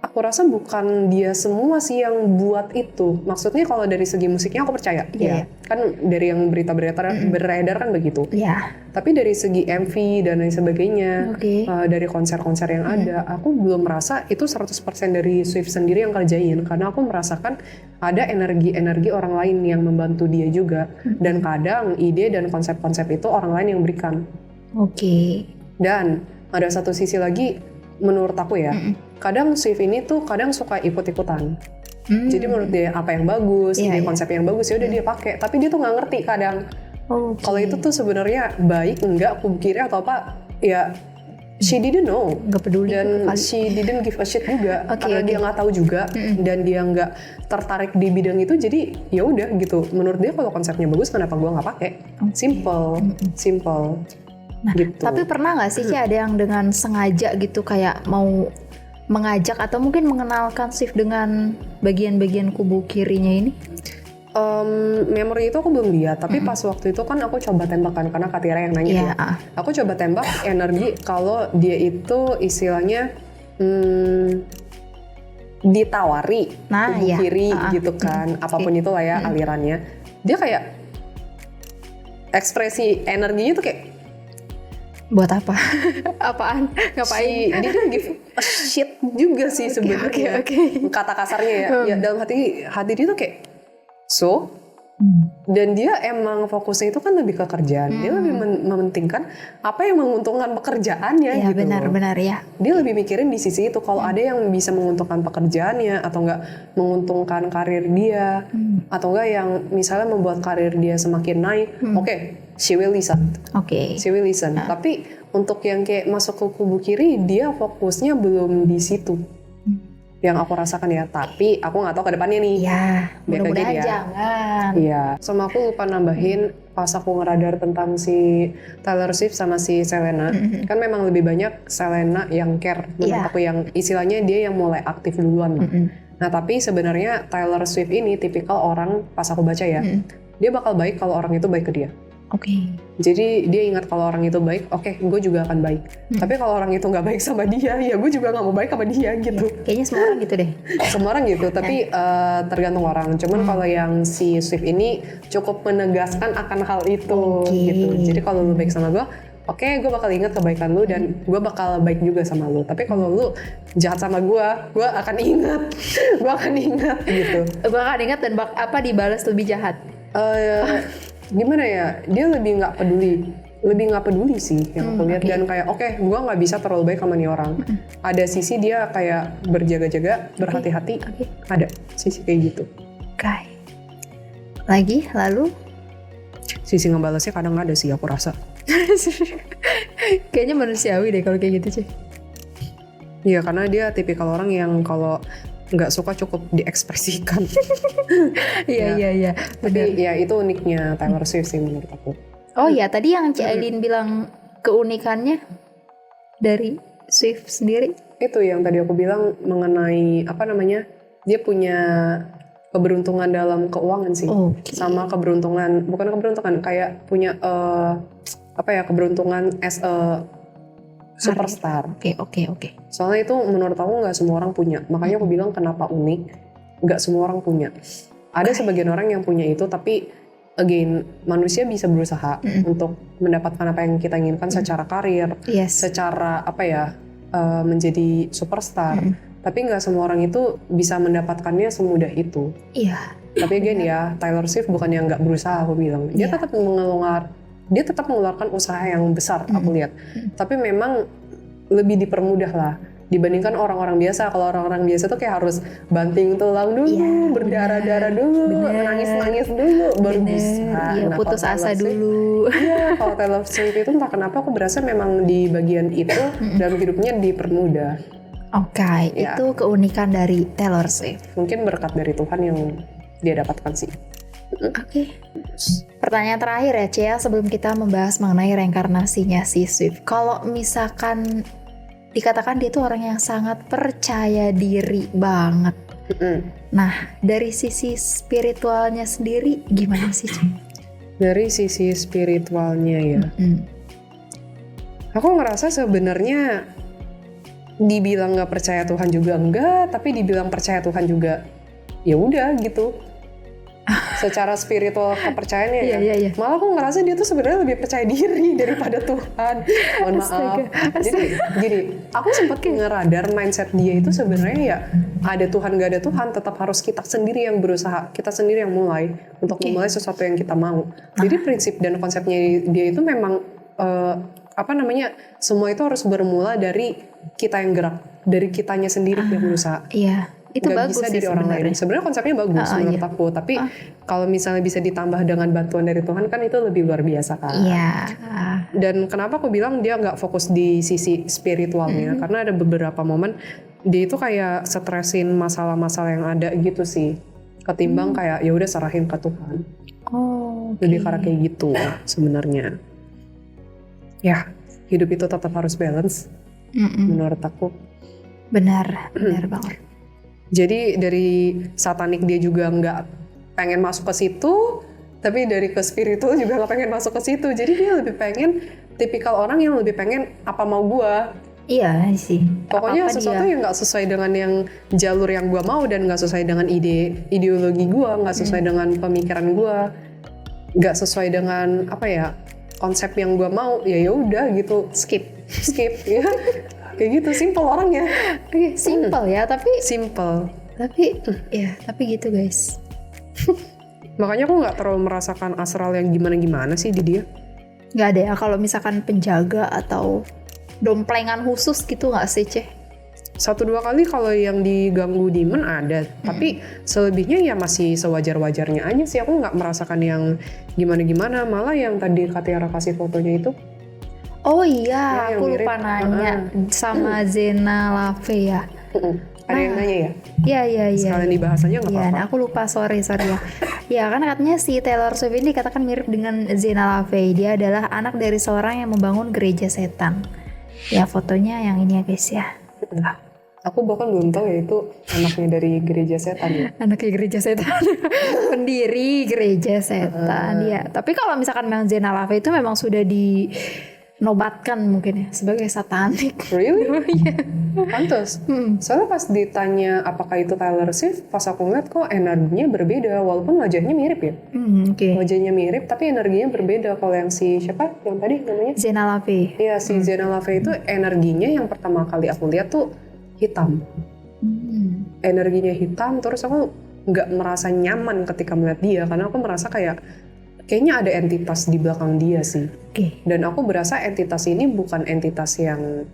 aku rasa bukan dia semua sih yang buat itu. Maksudnya kalau dari segi musiknya aku percaya, ya kan dari yang berita-berita beredar kan begitu. Tapi dari segi MV dan lain sebagainya, dari konser-konser yang ada, aku belum merasa itu 100% dari Swift sendiri yang kerjain. Karena aku merasakan ada energi-energi orang lain yang membantu dia juga. Dan kadang ide dan konsep-konsep itu orang lain yang berikan. Dan ada satu sisi lagi, menurut aku ya, kadang Swift ini tuh kadang suka ikut-ikutan. Jadi menurut dia apa yang bagus, konsep yang bagus, ya udah dia pakai. Tapi dia tuh nggak ngerti kadang. Kalau itu tuh sebenarnya baik, enggak, kubu kiri atau apa, ya she didn't know. Nggak peduli. Dan she didn't give a shit juga. Karena dia nggak tahu juga dan dia nggak tertarik di bidang itu. Jadi ya udah gitu. Menurut dia kalau konsepnya bagus, kenapa gua nggak pakai? Simple. Nah, gitu. Tapi pernah nggak sih ada yang dengan sengaja gitu kayak mau mengajak atau mungkin mengenalkan Swift dengan bagian-bagian kubu kirinya ini? Memori itu aku belum lihat, tapi pas waktu itu kan aku coba tembakan karena Katira yang nanya ya. Aku coba tembak energi kalau dia itu istilahnya ditawari kubu kiri gitu kan, apapun itulah ya alirannya. Dia kayak ekspresi energinya tuh kayak buat apa? Apaan? Ngapain? Dia didn't give a shit juga sih sebenarnya. Kata kasarnya ya. Ya dalam hati dia tuh kayak dan dia emang fokusnya itu kan lebih ke kerjaan. Dia lebih mementingkan apa yang menguntungkan pekerjaannya gitu. Benar ya. Dia lebih mikirin di sisi itu. Kalau ada yang bisa menguntungkan pekerjaannya atau enggak menguntungkan karir dia atau enggak yang misalnya membuat karir dia semakin naik, she will listen. She will listen. Tapi untuk yang kayak masuk ke kubu kiri, dia fokusnya belum di situ. Yang aku rasakan ya, tapi aku nggak tahu ke depannya nih. Mudah-mudahan jangan. Sama aku lupa nambahin pas aku ngeradar tentang si Taylor Swift sama si Selena. Kan memang lebih banyak Selena yang care, menurut aku yang istilahnya dia yang mulai aktif duluan lah. Nah tapi sebenarnya Taylor Swift ini tipikal orang, pas aku baca ya, dia bakal baik kalau orang itu baik ke dia. Jadi dia ingat kalau orang itu baik, oke, gue juga akan baik. Tapi kalau orang itu nggak baik sama dia, ya gue juga nggak mau baik sama dia gitu. Kayaknya semua orang gitu deh. Semua orang gitu, tapi tergantung orang. Cuman kalau yang si Swift ini cukup menegaskan akan hal itu gitu. Jadi kalau lu baik sama gue, oke, gue bakal ingat kebaikan lu dan gue bakal baik juga sama lu. Tapi kalau lu jahat sama gue akan ingat, gue akan ingat gitu. Gue akan ingat dan dibalas lebih jahat. Gimana ya, dia lebih nggak peduli sih yang aku lihat. Dan kayak oke, gue nggak bisa terlalu baik sama nih orang. Ada sisi dia kayak berjaga-jaga, berhati-hati. Ada sisi kayak gitu. Lalu sisi ngebalasnya kadang ada sih, aku rasa. Kayaknya manusiawi deh kalau kayak gitu, Cih. Iya, karena dia tipikal orang yang kalau nggak suka cukup diekspresikan. Iya. Tapi ya itu uniknya Taylor Swift sih menurut aku. Oh ya, tadi yang Cik Aileen bilang keunikannya dari Swift sendiri. Itu yang tadi aku bilang mengenai dia punya keberuntungan dalam keuangan sih. Sama keberuntungan, bukan keberuntungan, kayak punya keberuntungan as a superstar. Oke. Soalnya itu menurut aku nggak semua orang punya. Makanya aku bilang kenapa unik. Nggak semua orang punya. Ada sebagian orang yang punya itu, tapi again, manusia bisa berusaha untuk mendapatkan apa yang kita inginkan secara karir, secara menjadi superstar. Tapi nggak semua orang itu bisa mendapatkannya semudah itu. Iya. Tapi again ya, Taylor Swift bukan yang nggak berusaha, aku bilang. Dia tetap mengeluarkan usaha yang besar, aku lihat. Tapi memang lebih dipermudah lah dibandingkan orang-orang biasa. Kalau orang-orang biasa tuh kayak harus banting tulang dulu, berdarah-darah dulu, nangis-nangis dulu, baru bisa. Iya, putus asa dulu. Iya, kalau Taylor Swift itu entah kenapa aku berasa memang di bagian itu dalam hidupnya dipermudah. Itu keunikan dari Taylor Swift. Mungkin berkat dari Tuhan yang dia dapatkan sih. Pertanyaan terakhir ya, Cia, sebelum kita membahas mengenai reinkarnasinya si Swift. Kalau misalkan dikatakan dia tuh orang yang sangat percaya diri banget. Nah, dari sisi spiritualnya sendiri gimana sih, Cia? Dari sisi spiritualnya ya. Aku ngerasa sebenarnya dibilang nggak percaya Tuhan juga enggak, tapi dibilang percaya Tuhan juga ya udah gitu. Secara spiritual kepercayaannya Iya. Malah aku ngerasa dia tuh sebenarnya lebih percaya diri daripada Tuhan. Mohon maaf. Jadi aku sempat ngeradar mindset dia itu sebenarnya ya ada Tuhan gak ada Tuhan, tetap harus kita sendiri yang berusaha, kita sendiri yang mulai untuk memulai sesuatu yang kita mau. Jadi prinsip dan konsepnya dia itu memang semua itu harus bermula dari kita yang gerak, dari kitanya sendiri yang berusaha. Iya. Itu gak bagus bisa sih dari orang lain. Sebenarnya konsepnya bagus menurut aku, tapi kalau misalnya bisa ditambah dengan bantuan dari Tuhan kan itu lebih luar biasa kan. Iya. Dan kenapa aku bilang dia nggak fokus di sisi spiritualnya? Karena ada beberapa momen dia itu kayak stresin masalah-masalah yang ada gitu sih, ketimbang kayak ya udah serahin ke Tuhan. Lebih karena kayak gitu sebenarnya. Ya, hidup itu tetap harus balance menurut aku. Benar banget. Jadi dari satanik dia juga nggak pengen masuk ke situ, tapi dari ke spiritual juga nggak pengen masuk ke situ. Jadi dia lebih pengen tipikal orang yang lebih pengen apa mau gua. Iya sih. Pokoknya sesuatu yang nggak sesuai dengan yang jalur yang gua mau dan nggak sesuai dengan ideologi gua, nggak sesuai dengan pemikiran gua, nggak sesuai dengan konsep yang gua mau. Ya udah gitu, skip ya. Kayak gitu, simple orangnya. Simple ya, tapi gitu guys. Makanya aku nggak terlalu merasakan astral yang gimana sih di dia. Nggak ada ya, kalau misalkan penjaga atau domplengan khusus gitu nggak sih, Ceh? 1-2 kali kalau yang diganggu demon ada, tapi selebihnya ya masih sewajar-wajarnya aja sih. Aku nggak merasakan yang gimana-gimana. Malah yang tadi Katiara kasih fotonya itu. Oh iya, aku lupa nanya sama Zena Lave ya. Ada yang nanya ya? Iya. Sekalian dibahas aja nggak apa-apa. Iya, aku lupa, sorry ya. Ya kan katanya si Taylor Swift ini dikatakan mirip dengan Zena Lave. Dia adalah anak dari seorang yang membangun gereja setan. Ya fotonya yang ini ya guys ya. Aku bahkan belum tahu ya itu anaknya dari gereja setan ya. Anaknya gereja setan. Pendiri gereja setan ya. Tapi kalau misalkan memang Zena Lave itu memang sudah dinobatkan mungkin ya sebagai satanik. Really? Iya. Pantes. Soalnya pas ditanya apakah itu Taylor Swift, pas aku ngeliat kok energinya berbeda, walaupun wajahnya mirip ya. Oke. Wajahnya mirip tapi energinya berbeda. Kalau yang si siapa yang tadi namanya? Zena Lave. Iya, si Zena Lave itu energinya yang pertama kali aku lihat tuh hitam. Energinya hitam, terus aku nggak merasa nyaman ketika melihat dia karena aku merasa kayaknya ada entitas di belakang dia sih. Oke. Dan aku berasa entitas ini bukan entitas yang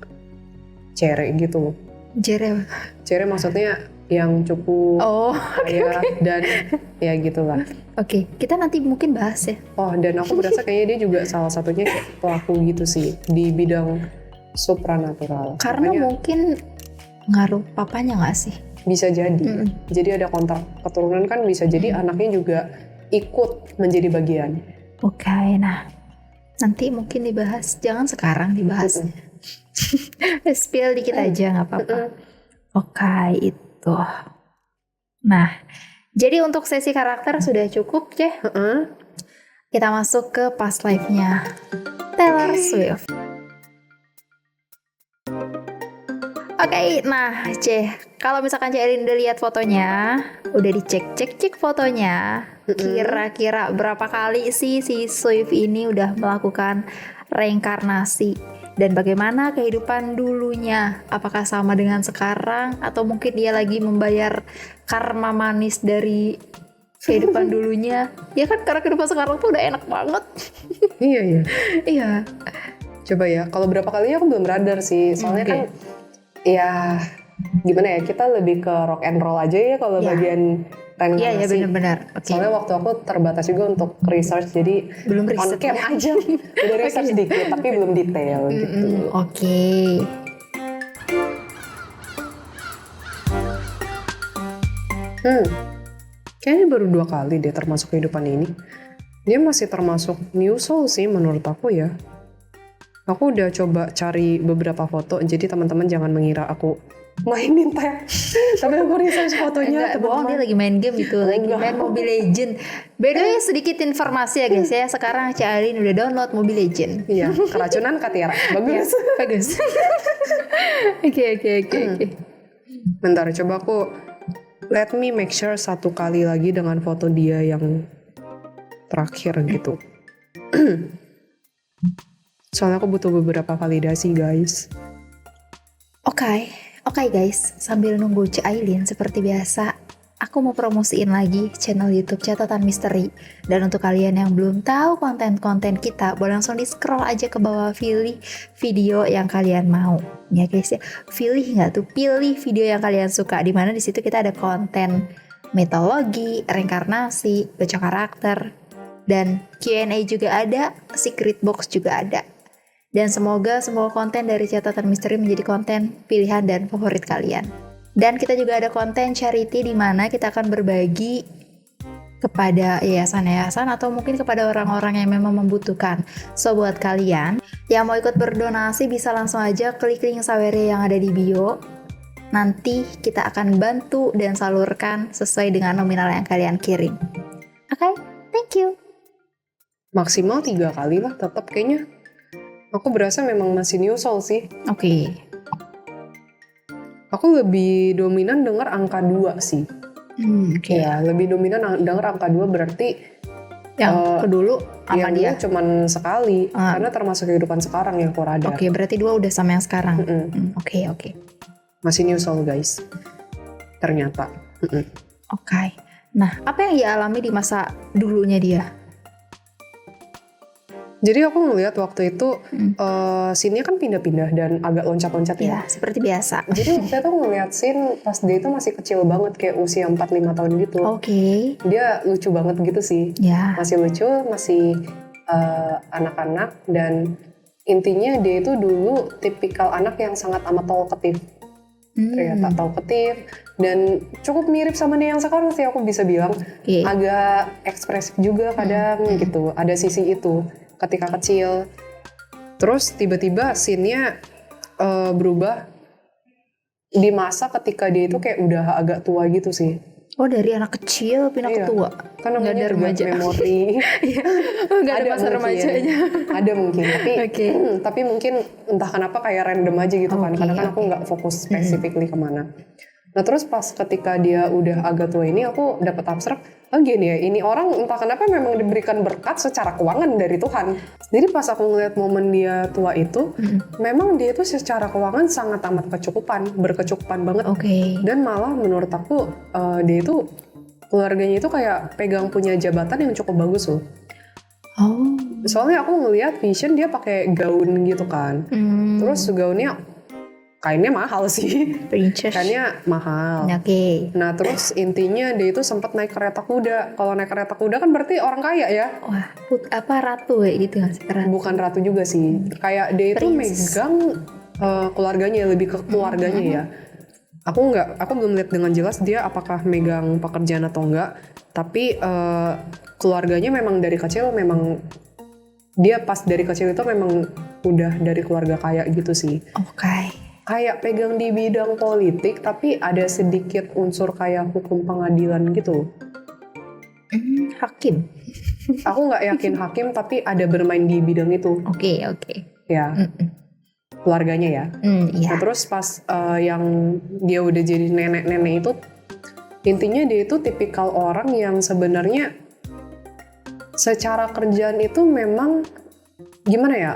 cere gitu. Cere maksudnya yang cukup kaya dan ya gitulah. Oke, kita nanti mungkin bahas ya. Oh, dan aku berasa kayaknya dia juga salah satunya kayak pelaku gitu sih di bidang supranatural. Karena Makanya mungkin ngaruh papanya nggak sih? bisa jadi. Jadi ada kontrak keturunan kan bisa jadi anaknya juga ikut menjadi bagian. Oke, nah nanti mungkin dibahas. Jangan sekarang dibahas. Spill dikit aja nggak apa-apa. Oke, itu. Nah, jadi untuk sesi karakter sudah cukup, Ceh. Kita masuk ke past life-nya Taylor Swift. Oke, nah Ceh, kalau misalkan Ceh Elin udah lihat fotonya, udah dicek fotonya, kira-kira berapa kali sih si Swift ini udah melakukan reinkarnasi? Dan bagaimana kehidupan dulunya? Apakah sama dengan sekarang? Atau mungkin dia lagi membayar karma manis dari kehidupan dulunya? Ya kan, karena kehidupan sekarang tuh udah enak banget. Iya. Iya. Coba ya, kalau berapa kalinya aku belum radar sih. Soalnya kan ya gimana ya, kita lebih ke rock and roll aja ya kalau bagian reinkarnasi. Iya benar-benar. Soalnya waktu aku terbatas juga untuk research, jadi belum on cam aja. Udah research dikit tapi belum detail gitu. Oke. Kayaknya baru 2 kali deh termasuk kehidupan ini. Dia masih termasuk new soul sih menurut aku ya. Aku udah coba cari beberapa foto, jadi teman-teman jangan mengira aku mainin teh. Tapi aku research fotonya. Enggak bohong, dia lagi main game itu, lagi main Mobile Legend. By the way, sedikit informasi ya guys ya, sekarang Cak Alin udah download Mobile Legend. Iya, keracunan Katiara. Bagus. Bagus. Oke. Bentar, coba aku let me make sure 1 kali lagi dengan foto dia yang terakhir gitu. Soalnya aku butuh beberapa validasi guys. Oke guys, sambil nunggu Cak Ailin seperti biasa, aku mau promosiin lagi channel YouTube Catatan Misteri. Dan untuk kalian yang belum tahu konten-konten kita, boleh langsung di scroll aja ke bawah, pilih video yang kalian mau. Ya guys ya, pilih video yang kalian suka. Dimana di situ kita ada konten mitologi, reinkarnasi, baca karakter, dan Q&A juga ada, secret box juga ada. Dan semoga semua konten dari Catatan Misteri menjadi konten pilihan dan favorit kalian. Dan kita juga ada konten charity di mana kita akan berbagi kepada yayasan-yayasan atau mungkin kepada orang-orang yang memang membutuhkan. So buat kalian yang mau ikut berdonasi bisa langsung aja klik link Saweria yang ada di bio. Nanti kita akan bantu dan salurkan sesuai dengan nominal yang kalian kirim. Oke, thank you. Maksimal 3 kali lah tetap kayaknya. Aku berasa memang masih new soul sih. Oke. Aku lebih dominan dengar angka 2 sih. Oke. Ya, lebih dominan dengar angka 2 berarti yang kedulu sama yang dia cuman sekali. Karena termasuk kehidupan sekarang yang aku radar. Oke, berarti 2 udah sama yang sekarang. Oke. Masih new soul guys. Ternyata. Oke. Nah, apa yang ia alami di masa dulunya dia? Jadi aku ngeliat waktu itu scene-nya kan pindah-pindah dan agak loncat-loncat ya. Ya, seperti biasa. Jadi waktu itu ngeliat scene pas dia itu masih kecil banget, kayak usia 4-5 tahun gitu. Oke. Dia lucu banget gitu sih. Ya. Masih lucu, masih anak-anak, dan intinya dia itu dulu tipikal anak yang sangat amat talkative. Ternyata talkative dan cukup mirip sama dia yang sekarang sih, aku bisa bilang. Agak ekspresif juga kadang gitu. Ada sisi itu ketika kecil. Terus tiba-tiba scene-nya berubah di masa ketika dia itu kayak udah agak tua gitu sih. Oh, dari anak kecil pindah ke tua. Kan Nggak namanya ada juga remaja. memori. Nggak ada masa mungkin. remajanya. Ada mungkin, tapi tapi mungkin entah kenapa kayak random aja gitu kan. Karena kan aku nggak fokus specifically kemana. Nah terus pas ketika dia udah agak tua ini aku dapat abstrak, gini ya, ini orang entah kenapa memang diberikan berkat secara keuangan dari Tuhan. Jadi pas aku ngeliat momen dia tua itu, memang dia itu secara keuangan sangat amat berkecukupan banget. Dan malah menurut aku dia itu keluarganya itu kayak pegang punya jabatan yang cukup bagus loh. Soalnya aku ngeliat Vision dia pakai gaun gitu kan, terus gaunnya kainnya mahal sih. Kainnya mahal. Nah terus intinya dia itu sempat naik kereta kuda. Kalau naik kereta kuda kan berarti orang kaya ya. Wah, apa ratu ya gitu nggak sih? Bukan ratu juga sih. Kayak dia itu megang keluarganya, lebih ke keluarganya ya. Aku belum lihat dengan jelas dia apakah megang pekerjaan atau enggak. Tapi keluarganya memang dari kecil dia pas dari kecil itu memang udah dari keluarga kaya gitu sih. Kayak pegang di bidang politik tapi ada sedikit unsur kayak hukum pengadilan gitu. Hakim. Aku nggak yakin hakim tapi ada bermain di bidang itu. Ya. Keluarganya ya. Nah terus pas yang dia udah jadi nenek-nenek itu, intinya dia itu tipikal orang yang sebenarnya secara kerjaan itu memang gimana ya,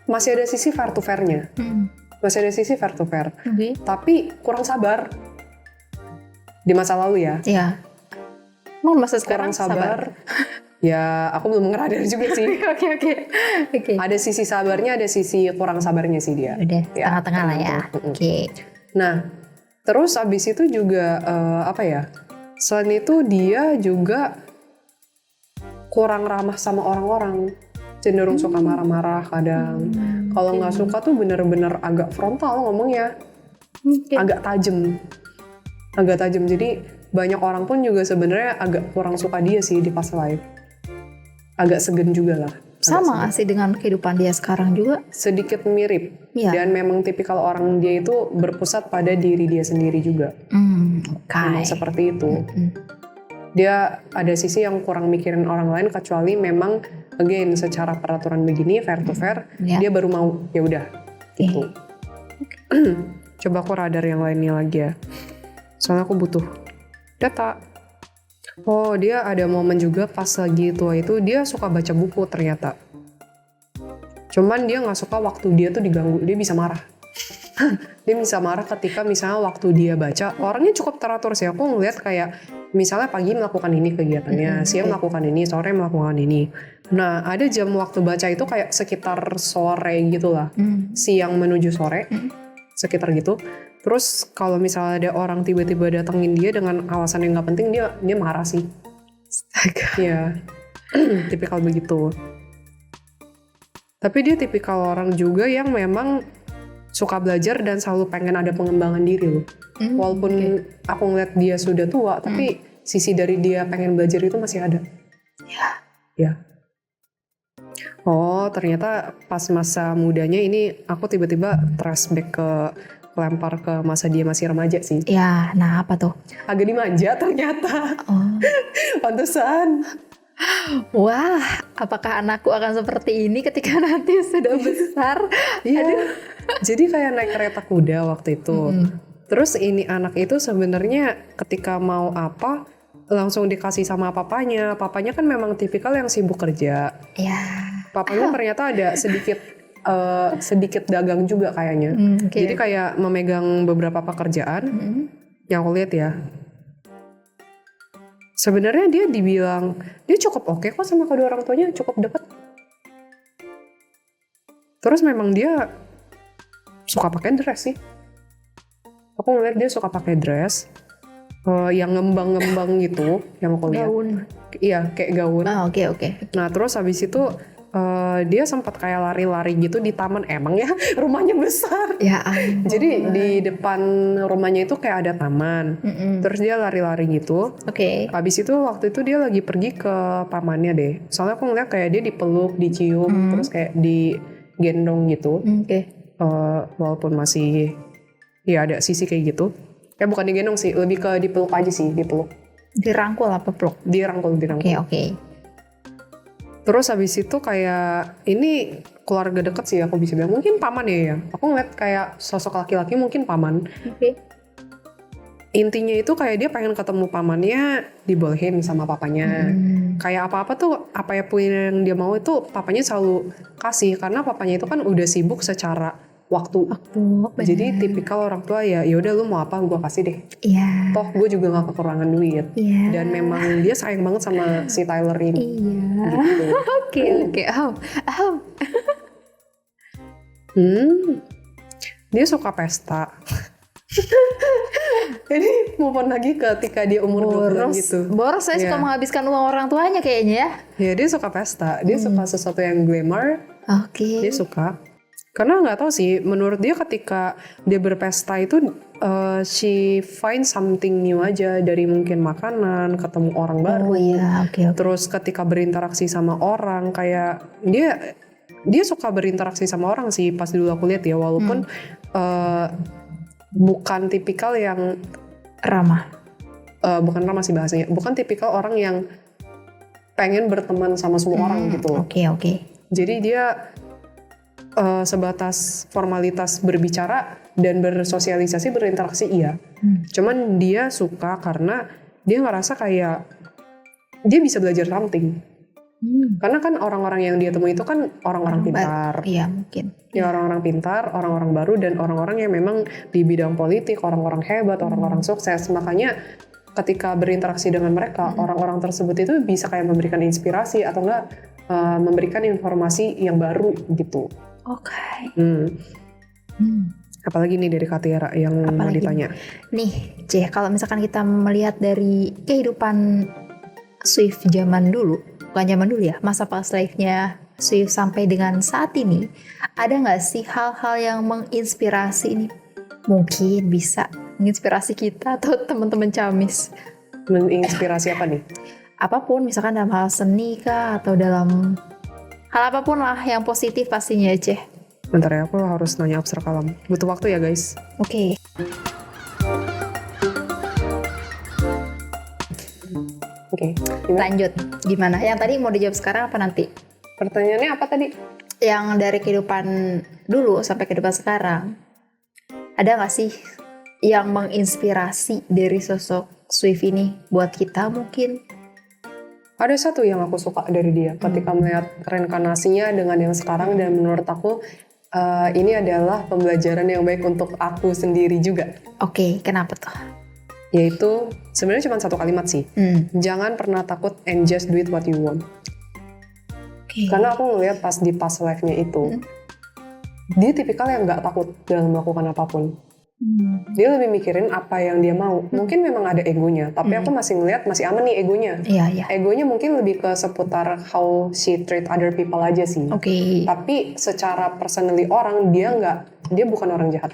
masih ada sisi fair to fair-nya. Masih ada sisi fair to fair. Tapi kurang sabar. Di masa lalu ya. Mau masa sekarang kurang sabar. Ya aku belum ngeradar juga sih. Ada sisi sabarnya, ada sisi kurang sabarnya sih dia. Udah tengah-tengah lah ya. Nah terus abis itu juga selain itu dia juga kurang ramah sama orang-orang. Cenderung suka marah-marah kadang. Kalau nggak suka tuh bener-bener agak frontal ngomongnya. Agak tajam. Jadi banyak orang pun juga sebenarnya agak kurang suka dia sih di past life. Agak segen juga lah. Sama sih dengan kehidupan dia sekarang juga. Sedikit mirip. Dan memang tipikal orang dia itu berpusat pada diri dia sendiri juga. Memang seperti itu. Dia ada sisi yang kurang mikirin orang lain, kecuali memang again secara peraturan begini fair to fair, dia baru mau ya udah gitu. Coba aku radar yang lainnya lagi ya, soalnya aku butuh data. Oh dia ada momen juga pas lagi tua itu dia suka baca buku ternyata. Cuman dia nggak suka waktu dia tuh diganggu, dia bisa marah. Dia bisa marah ketika misalnya waktu dia baca, orangnya cukup teratur sih. Aku ngeliat kayak misalnya pagi melakukan ini kegiatannya, siang melakukan ini, sore melakukan ini. Nah ada jam waktu baca itu kayak sekitar sore gitu lah, siang menuju sore, sekitar gitu. Terus kalau misalnya ada orang tiba-tiba datengin dia dengan alasan yang nggak penting, dia marah sih. Iya, tipikal begitu. Tapi dia tipikal orang juga yang memang suka belajar dan selalu pengen ada pengembangan diri loh. Walaupun aku ngeliat dia sudah tua, tapi sisi dari dia pengen belajar itu masih ada. Ya. Oh, ternyata pas masa mudanya ini aku tiba-tiba flashback kelempar ke masa dia masih remaja sih. Ya, nah apa tuh? Agak dimanja ternyata. Pantesan. Wah, apakah anakku akan seperti ini ketika nanti sudah besar? Iya. Jadi kayak naik kereta kuda waktu itu. Terus ini anak itu sebenarnya ketika mau apa langsung dikasih sama papanya. Papanya kan memang tipikal yang sibuk kerja. Papanya ternyata ada sedikit dagang juga kayaknya. Jadi kayak memegang beberapa pekerjaan. Yang aku lihat ya. Sebenarnya dia dibilang dia cukup oke kok sama kedua orang tuanya, cukup dekat. Terus memang dia suka pakai dress sih. Aku ngeliat dia suka pakai dress yang ngembang-ngembang gitu, yang aku lihat. Gaun. Iya, kayak gaun. Oke. Nah, terus habis itu dia sempat kayak lari-lari gitu di taman. Emang ya rumahnya besar. Ya. Jadi di depan rumahnya itu kayak ada taman. Terus dia lari-lari gitu. Habis itu waktu itu dia lagi pergi ke pamannya deh. Soalnya aku ngeliat kayak dia dipeluk, dicium, terus kayak digendong gitu. Walaupun masih Ya ada sisi kayak gitu. Bukan digendong sih, lebih ke dipeluk aja sih, dipeluk. Dirangkul apa peluk? Dirangkul. Oke. Terus habis itu kayak ini keluarga dekat sih aku bisa bilang, mungkin paman ya. Aku ngeliat kayak sosok laki-laki mungkin paman. Oke. Intinya itu kayak dia pengen ketemu pamannya, dibolehin sama papanya. Kayak apa-apa tuh, apa ya pun yang dia mau itu papanya selalu kasih, karena papanya itu kan udah sibuk secara waktu. Jadi tipikal orang tua ya udah lu mau apa gue kasih deh. Iya. Toh gue juga gak kekurangan duit. Iya. Dan memang dia sayang banget sama si Tyler ini. Iya. Gitu. Oke. Dia suka pesta. Jadi move on lagi ketika dia umur 20 gitu. Boros saya suka menghabiskan uang orang tuanya kayaknya ya. Ya dia suka pesta. Dia suka sesuatu yang glamour. Oke. Dia suka. Karena nggak tahu sih, menurut dia ketika dia berpesta itu she find something new aja, dari mungkin makanan, ketemu orang baru. Oh iya, oke. Terus ketika berinteraksi sama orang, kayak dia suka berinteraksi sama orang sih pas dulu aku lihat ya, walaupun bukan tipikal yang ramah. Bukan ramah sih bahasanya. Bukan tipikal orang yang pengen berteman sama semua orang gitu. Oke. Jadi dia sebatas formalitas berbicara dan bersosialisasi, berinteraksi iya. Cuman dia suka karena dia ngerasa kayak dia bisa belajar something. Karena kan orang-orang yang dia temui itu kan orang-orang pintar. Iya mungkin. Ya orang-orang pintar, orang-orang baru, dan orang-orang yang memang di bidang politik, orang-orang hebat, orang-orang sukses. Makanya ketika berinteraksi dengan mereka, orang-orang tersebut itu bisa kayak memberikan inspirasi atau enggak memberikan informasi yang baru gitu. Oke. Apalagi nih dari Kak Tiara yang mau ditanya. Nih, kalau misalkan kita melihat dari kehidupan Swift zaman dulu, bukan zaman dulu ya, masa past life-nya Swift sampai dengan saat ini, ada nggak sih hal-hal yang menginspirasi ini? Mungkin bisa menginspirasi kita atau teman-teman Camis. Menginspirasi apa nih? Apapun, misalkan dalam hal seni kah, atau dalam hal apapun lah yang positif pastinya aja. Bentar ya, aku harus nanya abstrak kalam. Butuh waktu ya guys. Oke. Lanjut. Gimana? Yang tadi mau dijawab sekarang apa nanti? Pertanyaannya apa tadi? Yang dari kehidupan dulu sampai kehidupan sekarang. Ada gak sih yang menginspirasi dari sosok Swift ini buat kita mungkin? Ada satu yang aku suka dari dia ketika melihat reinkarnasinya dengan yang sekarang, dan menurut aku ini adalah pembelajaran yang baik untuk aku sendiri juga. Oke, kenapa tuh? Yaitu sebenarnya cuma satu kalimat sih. Jangan pernah takut and just do it what you want. Karena aku ngeliat pas di past life-nya itu, dia tipikal yang nggak takut dalam melakukan apapun. Dia lebih mikirin apa yang dia mau. Mungkin memang ada egonya, tapi aku masih ngeliat masih aman nih egonya. Iya. Egonya mungkin lebih ke seputar how she treat other people aja sih. Tapi secara personally dia bukan orang jahat.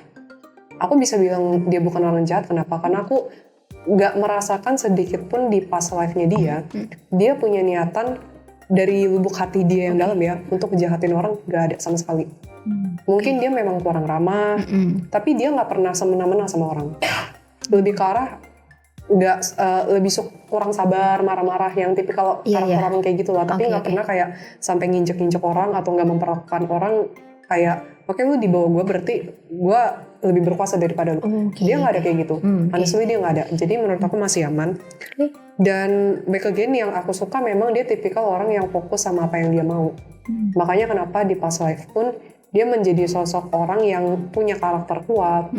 Aku bisa bilang dia bukan orang jahat. Kenapa? Karena aku nggak merasakan sedikit pun di past life-nya dia punya niatan dari lubuk hati dia yang dalam ya untuk jahatin orang, nggak ada sama sekali. Mungkin dia memang kurang ramah, tapi dia nggak pernah semena-mena sama orang. Lebih ke arah kurang sabar, marah-marah, yang tipikal karakter orang kayak gitu lah. Tapi nggak pernah kayak sampai nginjek-nginjek orang atau nggak memperlakukan orang kayak oke, lu di bawah gue berarti gue lebih berkuasa daripada lu. Dia nggak ada kayak gitu. Honestly dia nggak ada. Jadi menurut aku masih aman. Dan back again, yang aku suka memang dia tipikal orang yang fokus sama apa yang dia mau. Makanya kenapa di past life pun dia menjadi sosok orang yang punya karakter kuat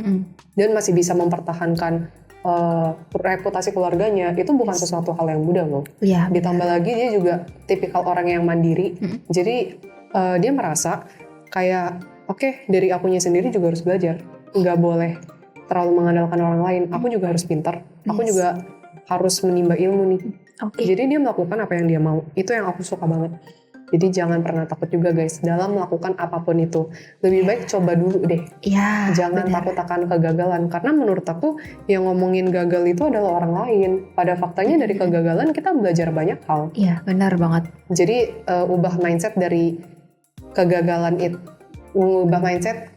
dan masih bisa mempertahankan reputasi keluarganya. Itu bukan sesuatu hal yang mudah loh. Ditambah lagi dia juga tipikal orang yang mandiri. Jadi dia merasa kayak oke, dari akunya sendiri juga harus belajar. Nggak boleh terlalu mengandalkan orang lain. Aku juga harus pintar. Aku juga harus menimba ilmu nih. Jadi dia melakukan apa yang dia mau. Itu yang aku suka banget. Jadi jangan pernah takut juga guys dalam melakukan apapun itu. Lebih baik coba dulu deh. Jangan takut akan kegagalan. Karena menurut aku yang ngomongin gagal itu adalah orang lain. Pada faktanya dari kegagalan kita belajar banyak hal. Iya, benar banget. Jadi ubah mindset dari kegagalan itu. Ubah mindset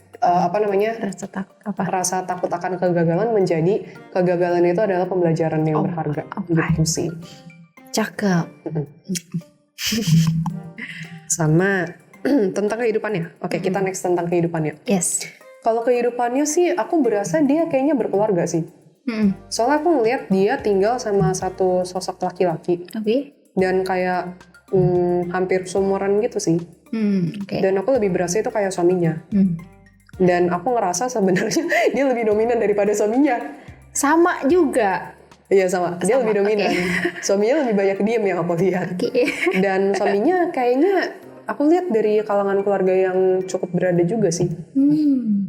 rasa takut akan kegagalan menjadi kegagalan itu adalah pembelajaran yang berharga. Gitu sih. Cakep. Sama tentang kehidupannya. Oke, kita next tentang kehidupannya. Yes. Kalau kehidupannya sih aku berasa dia kayaknya berkeluarga sih. Soalnya aku ngeliat dia tinggal sama satu sosok laki-laki. Dan kayak hampir seumuran gitu sih. Dan aku lebih berasa itu kayak suaminya. Dan aku ngerasa sebenarnya dia lebih dominan daripada suaminya. Sama juga. Iya sama. Dia lebih dominan. Suaminya lebih banyak diem yang aku lihat. Dan suaminya kayaknya aku lihat dari kalangan keluarga yang cukup berada juga sih.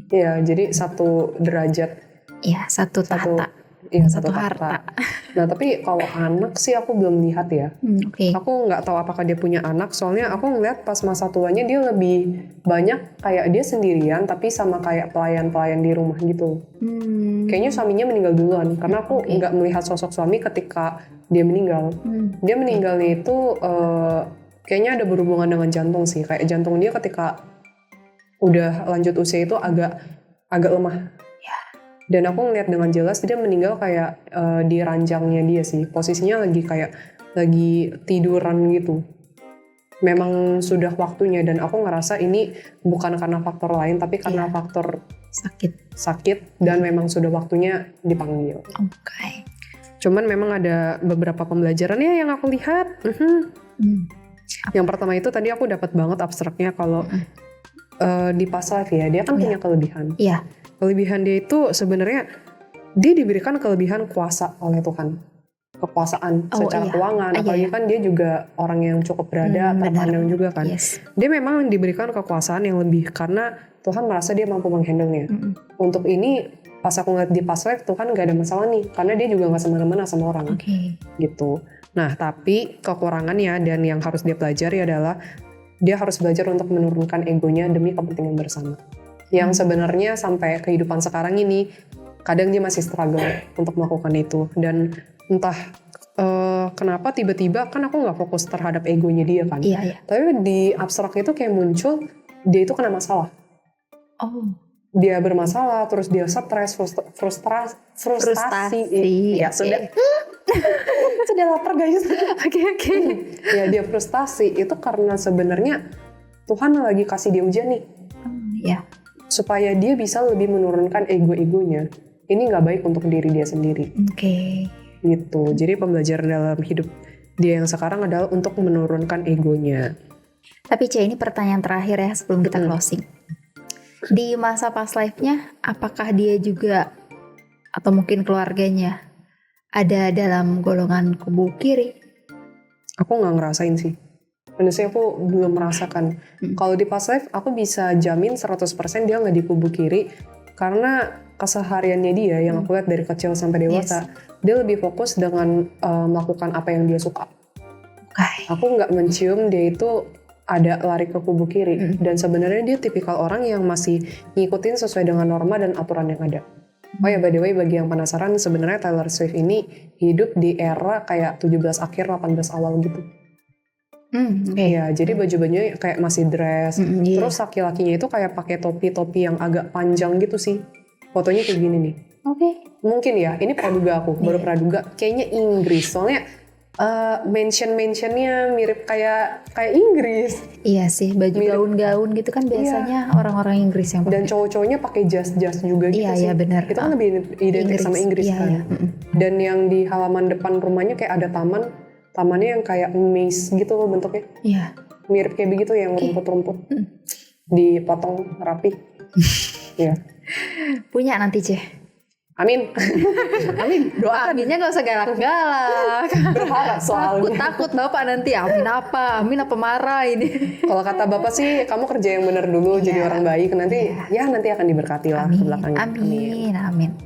Iya, jadi satu derajat. Iya, satu tahta. Iya, satu harta. Nah, tapi kalau anak sih aku belum lihat ya. Aku nggak tahu apakah dia punya anak, soalnya aku ngeliat pas masa tuanya dia lebih banyak kayak dia sendirian, tapi sama kayak pelayan-pelayan di rumah gitu. Kayaknya suaminya meninggal duluan, karena aku nggak melihat sosok suami ketika dia meninggal. Dia meninggalnya itu kayaknya ada berhubungan dengan jantung sih, kayak jantung dia ketika udah lanjut usia itu agak lemah. Dan aku ngeliat dengan jelas dia meninggal kayak di ranjangnya dia sih. Posisinya lagi tiduran gitu. Memang sudah waktunya dan aku ngerasa ini bukan karena faktor lain tapi karena faktor sakit dan memang sudah waktunya dipanggil. Cuman memang ada beberapa pembelajaran ya yang aku lihat. Yang pertama itu tadi aku dapat banget abstraknya kalau di past life ya dia kan punya kelebihan. Kelebihan dia itu sebenarnya dia diberikan kelebihan kuasa oleh Tuhan, kekuasaan secara keuangan, apalagi kan dia juga orang yang cukup berada, terpandang juga kan. Dia memang diberikan kekuasaan yang lebih karena Tuhan merasa dia mampu menghandle-nya. Untuk ini pas aku ngeliat di past life Tuhan gak ada masalah nih, karena dia juga gak semena-mena sama orang, gitu. Nah tapi kekurangannya dan yang harus dia pelajari adalah dia harus belajar untuk menurunkan egonya demi kepentingan bersama. Yang sebenarnya sampai kehidupan sekarang ini kadang dia masih struggle untuk melakukan itu dan entah kenapa tiba-tiba kan aku nggak fokus terhadap egonya dia kan, tapi di abstrak itu kayak muncul dia itu kena masalah. Dia bermasalah terus dia stres, frustasi. Ya sudah. Sudah lapar guys. Oke. Ya dia frustasi itu karena sebenarnya Tuhan lagi kasih dia ujian nih. Supaya dia bisa lebih menurunkan ego-egonya. Ini nggak baik untuk diri dia sendiri. Gitu. Jadi pembelajaran dalam hidup dia yang sekarang adalah untuk menurunkan egonya. Tapi ini pertanyaan terakhir ya sebelum kita closing. Di masa past life-nya, apakah dia juga atau mungkin keluarganya ada dalam golongan kubu kiri? Aku nggak ngerasain sih. Maksudnya aku belum merasakan. Kalau di past life, aku bisa jamin 100% dia nggak di kubu kiri. Karena kesehariannya dia, yang aku lihat dari kecil sampai dewasa, dia lebih fokus dengan melakukan apa yang dia suka. Aku nggak mencium dia itu ada lari ke kubu kiri. Dan sebenarnya dia tipikal orang yang masih ngikutin sesuai dengan norma dan aturan yang ada. Oh ya, by the way, bagi yang penasaran, sebenarnya Taylor Swift ini hidup di era kayak 17 akhir, 18 awal gitu. Iya, jadi baju-bajunya kayak masih dress. Terus laki-lakinya itu kayak pakai topi-topi yang agak panjang gitu sih. Fotonya kayak gini nih. Mungkin ya, ini praduga aku, baru praduga. Kayaknya Inggris, soalnya mention-mentionnya mirip kayak Inggris. Iya sih, baju gaun-gaun gitu kan biasanya orang-orang Inggris yang pakai. Dan cowok-cowoknya pakai jas-jas juga gitu sih. Iya benar. Itu kan lebih identik sama Inggris kan. Dan yang di halaman depan rumahnya kayak ada tamannya yang kayak maze gitu loh bentuknya. Mirip kayak begitu yang rumput-rumput. Dipotong rapi. Punya nanti Ceh. Amin. Doakan. Aminnya gak usah galak-galak. Berharap soalnya. Takut Bapak nanti amin apa marah ini. Kalau kata Bapak sih kamu kerja yang benar dulu jadi orang baik. Nanti nanti akan diberkati lah ke belakangnya. Amin.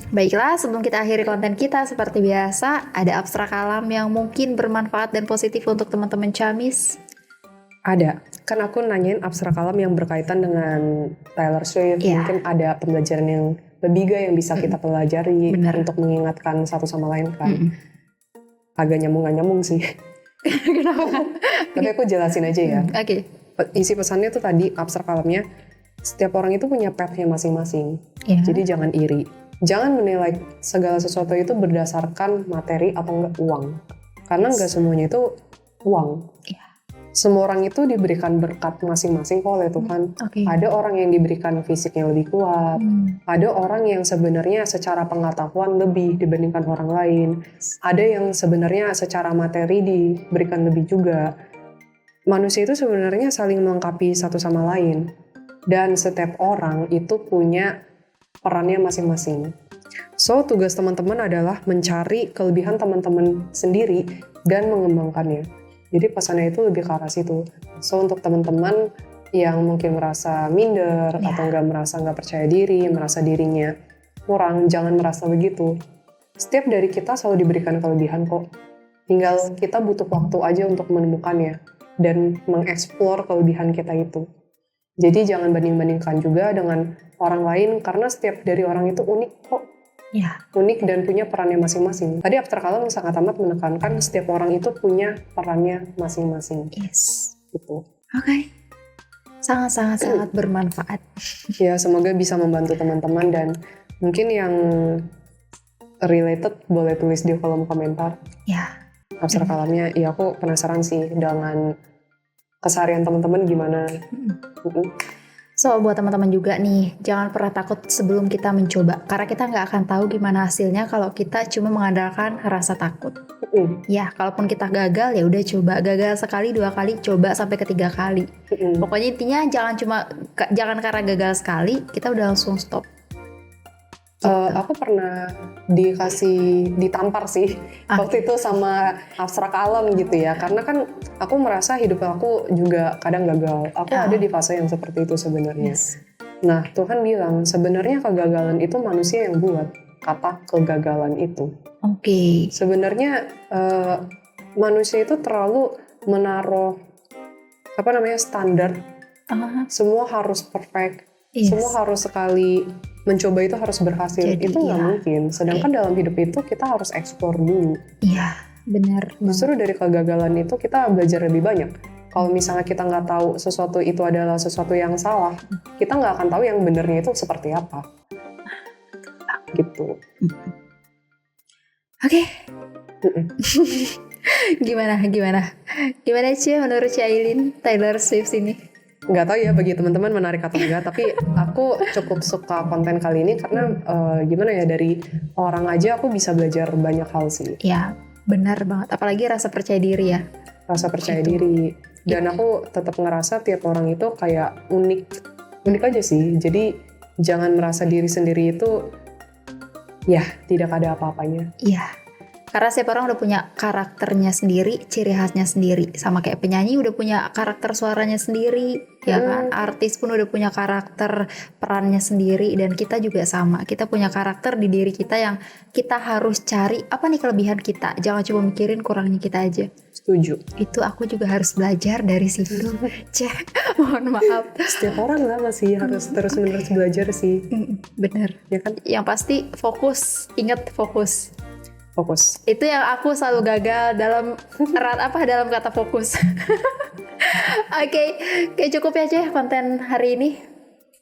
Baiklah, sebelum kita akhiri konten kita seperti biasa, ada abstrak alam yang mungkin bermanfaat dan positif untuk teman-teman Camis? Ada. Kan aku nanyain abstrak alam yang berkaitan dengan Taylor Swift. Mungkin ada pembelajaran yang lebih yang bisa kita pelajari untuk mengingatkan satu sama lain kan. Agak nyambung sih. Kenapa? Tapi aku jelasin aja ya. Oke. Isi pesannya tuh tadi abstrak alamnya. setiap orang itu punya path-nya masing-masing. Ya. Jadi jangan iri. Jangan menilai segala sesuatu itu berdasarkan materi atau enggak uang. Karena enggak semuanya itu uang. Ya. Semua orang itu diberikan berkat masing-masing kok oleh Tuhan. Okay. Ada orang yang diberikan fisik yang lebih kuat. Ada orang yang sebenarnya secara pengetahuan lebih dibandingkan orang lain. Ada yang sebenarnya secara materi diberikan lebih juga. Manusia itu sebenarnya saling melengkapi satu sama lain. Dan setiap orang itu punya perannya masing-masing. So, tugas teman-teman adalah mencari kelebihan teman-teman sendiri dan mengembangkannya. Jadi pesannya itu lebih ke arah situ. So, untuk teman-teman yang mungkin merasa minder atau nggak percaya diri, merasa dirinya kurang, jangan merasa begitu. Setiap dari kita selalu diberikan kelebihan kok. Tinggal kita butuh waktu aja untuk menemukannya dan mengeksplor kelebihan kita itu. Jadi jangan banding-bandingkan juga dengan orang lain karena setiap dari orang itu unik kok. Ya. Unik dan punya perannya masing-masing. Tadi After Kalem sangat amat menekankan setiap orang itu punya perannya masing-masing. Yes. Gitu. Oke. Sangat bermanfaat. Ya, semoga bisa membantu teman-teman dan mungkin yang related boleh tulis di kolom komentar. Ya. After Kalemnya, ya aku penasaran sih dengan keseharian teman-teman gimana. So, buat teman-teman juga nih, jangan pernah takut sebelum kita mencoba. Karena kita nggak akan tahu gimana hasilnya kalau kita cuma mengandalkan rasa takut. Ya, kalaupun kita gagal, ya udah coba. Gagal sekali, 2 kali, coba sampai ke 3 kali. Pokoknya intinya jangan karena gagal sekali, kita udah langsung stop. Aku pernah ditampar sih waktu itu sama After Kalem gitu ya, karena kan aku merasa hidup aku juga kadang gagal. Aku ada di fase yang seperti itu sebenarnya. Nah, Tuhan bilang sebenarnya kegagalan itu manusia yang buat kata kegagalan itu. Oke. Sebenarnya manusia itu terlalu menaruh standar. Semua harus perfect. Semua harus sekali mencoba itu harus berhasil. Jadi, itu nggak mungkin. Sedangkan dalam hidup itu kita harus eksplor dulu. Iya, benar. Justru dari kegagalan itu kita belajar lebih banyak. Kalau misalnya kita nggak tahu sesuatu itu adalah sesuatu yang salah, kita nggak akan tahu yang benernya itu seperti apa. Gitu. Oke. Gimana sih menurut Cailin Taylor Swift ini? Nggak tahu ya bagi teman-teman menarik atau enggak, tapi aku cukup suka konten kali ini karena dari orang aja aku bisa belajar banyak hal sih. Ya, benar banget. Apalagi rasa percaya diri ya. Rasa percaya diri. Dan aku tetap ngerasa tiap orang itu kayak unik aja sih. Jadi jangan merasa diri sendiri itu ya tidak ada apa-apanya. Iya. Karena setiap orang udah punya karakternya sendiri, ciri khasnya sendiri. Sama kayak penyanyi udah punya karakter suaranya sendiri, ya kan? Artis pun udah punya karakter perannya sendiri. Dan kita juga sama. Kita punya karakter di diri kita yang kita harus cari apa nih kelebihan kita. Jangan cuma mikirin kurangnya kita aja. Setuju. Itu aku juga harus belajar dari situ. Mohon maaf. Setiap orang lah masih harus terus-menerus belajar sih. Bener. Ya kan? Yang pasti fokus. Ingat fokus. Fokus. Itu yang aku selalu gagal dalam kata fokus. Oke, cukup ya aja konten hari ini.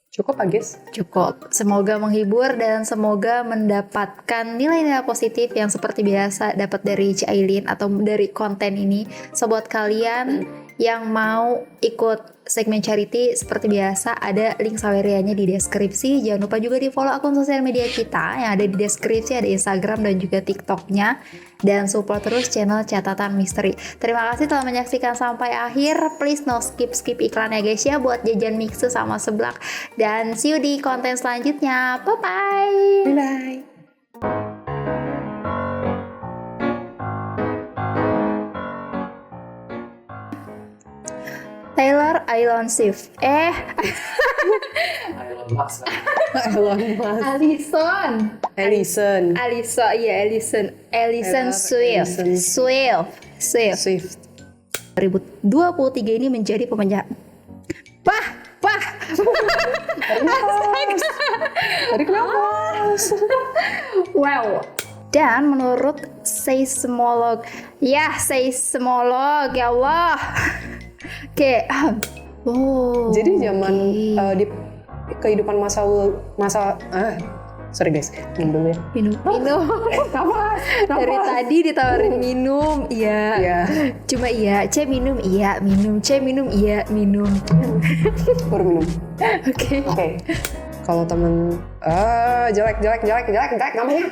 Cukup, Agis? Cukup. Semoga menghibur dan semoga mendapatkan nilai-nilai positif yang seperti biasa dapat dari Cailin atau dari konten ini. So buat kalian yang mau ikut segmen charity seperti biasa ada link sawerianya di deskripsi. Jangan lupa juga di follow akun sosial media kita yang ada di deskripsi, ada Instagram dan juga TikToknya. Dan support terus channel Catatan Misteri. Terima kasih telah menyaksikan sampai akhir. Please no skip iklan ya guys ya buat jajan mixu sama seblak. Dan see you di konten selanjutnya. Bye bye. Bye. Taylor Elon Swift. Elon Musk. Ellison Swift. 2023 ini menjadi pemanja. Pah. Tadi kenapa? Wow. Dan menurut seismolog, ya Allah. Oke. Jadi zaman di kehidupan sorry guys, minum dulu ya. Minum. Nafas. Dari tadi ditawarin minum, iya. Iya. Cuma iya, C minum, iya minum, C minum, iya minum. Baru minum. Oke. Kalau temen jelek namanya.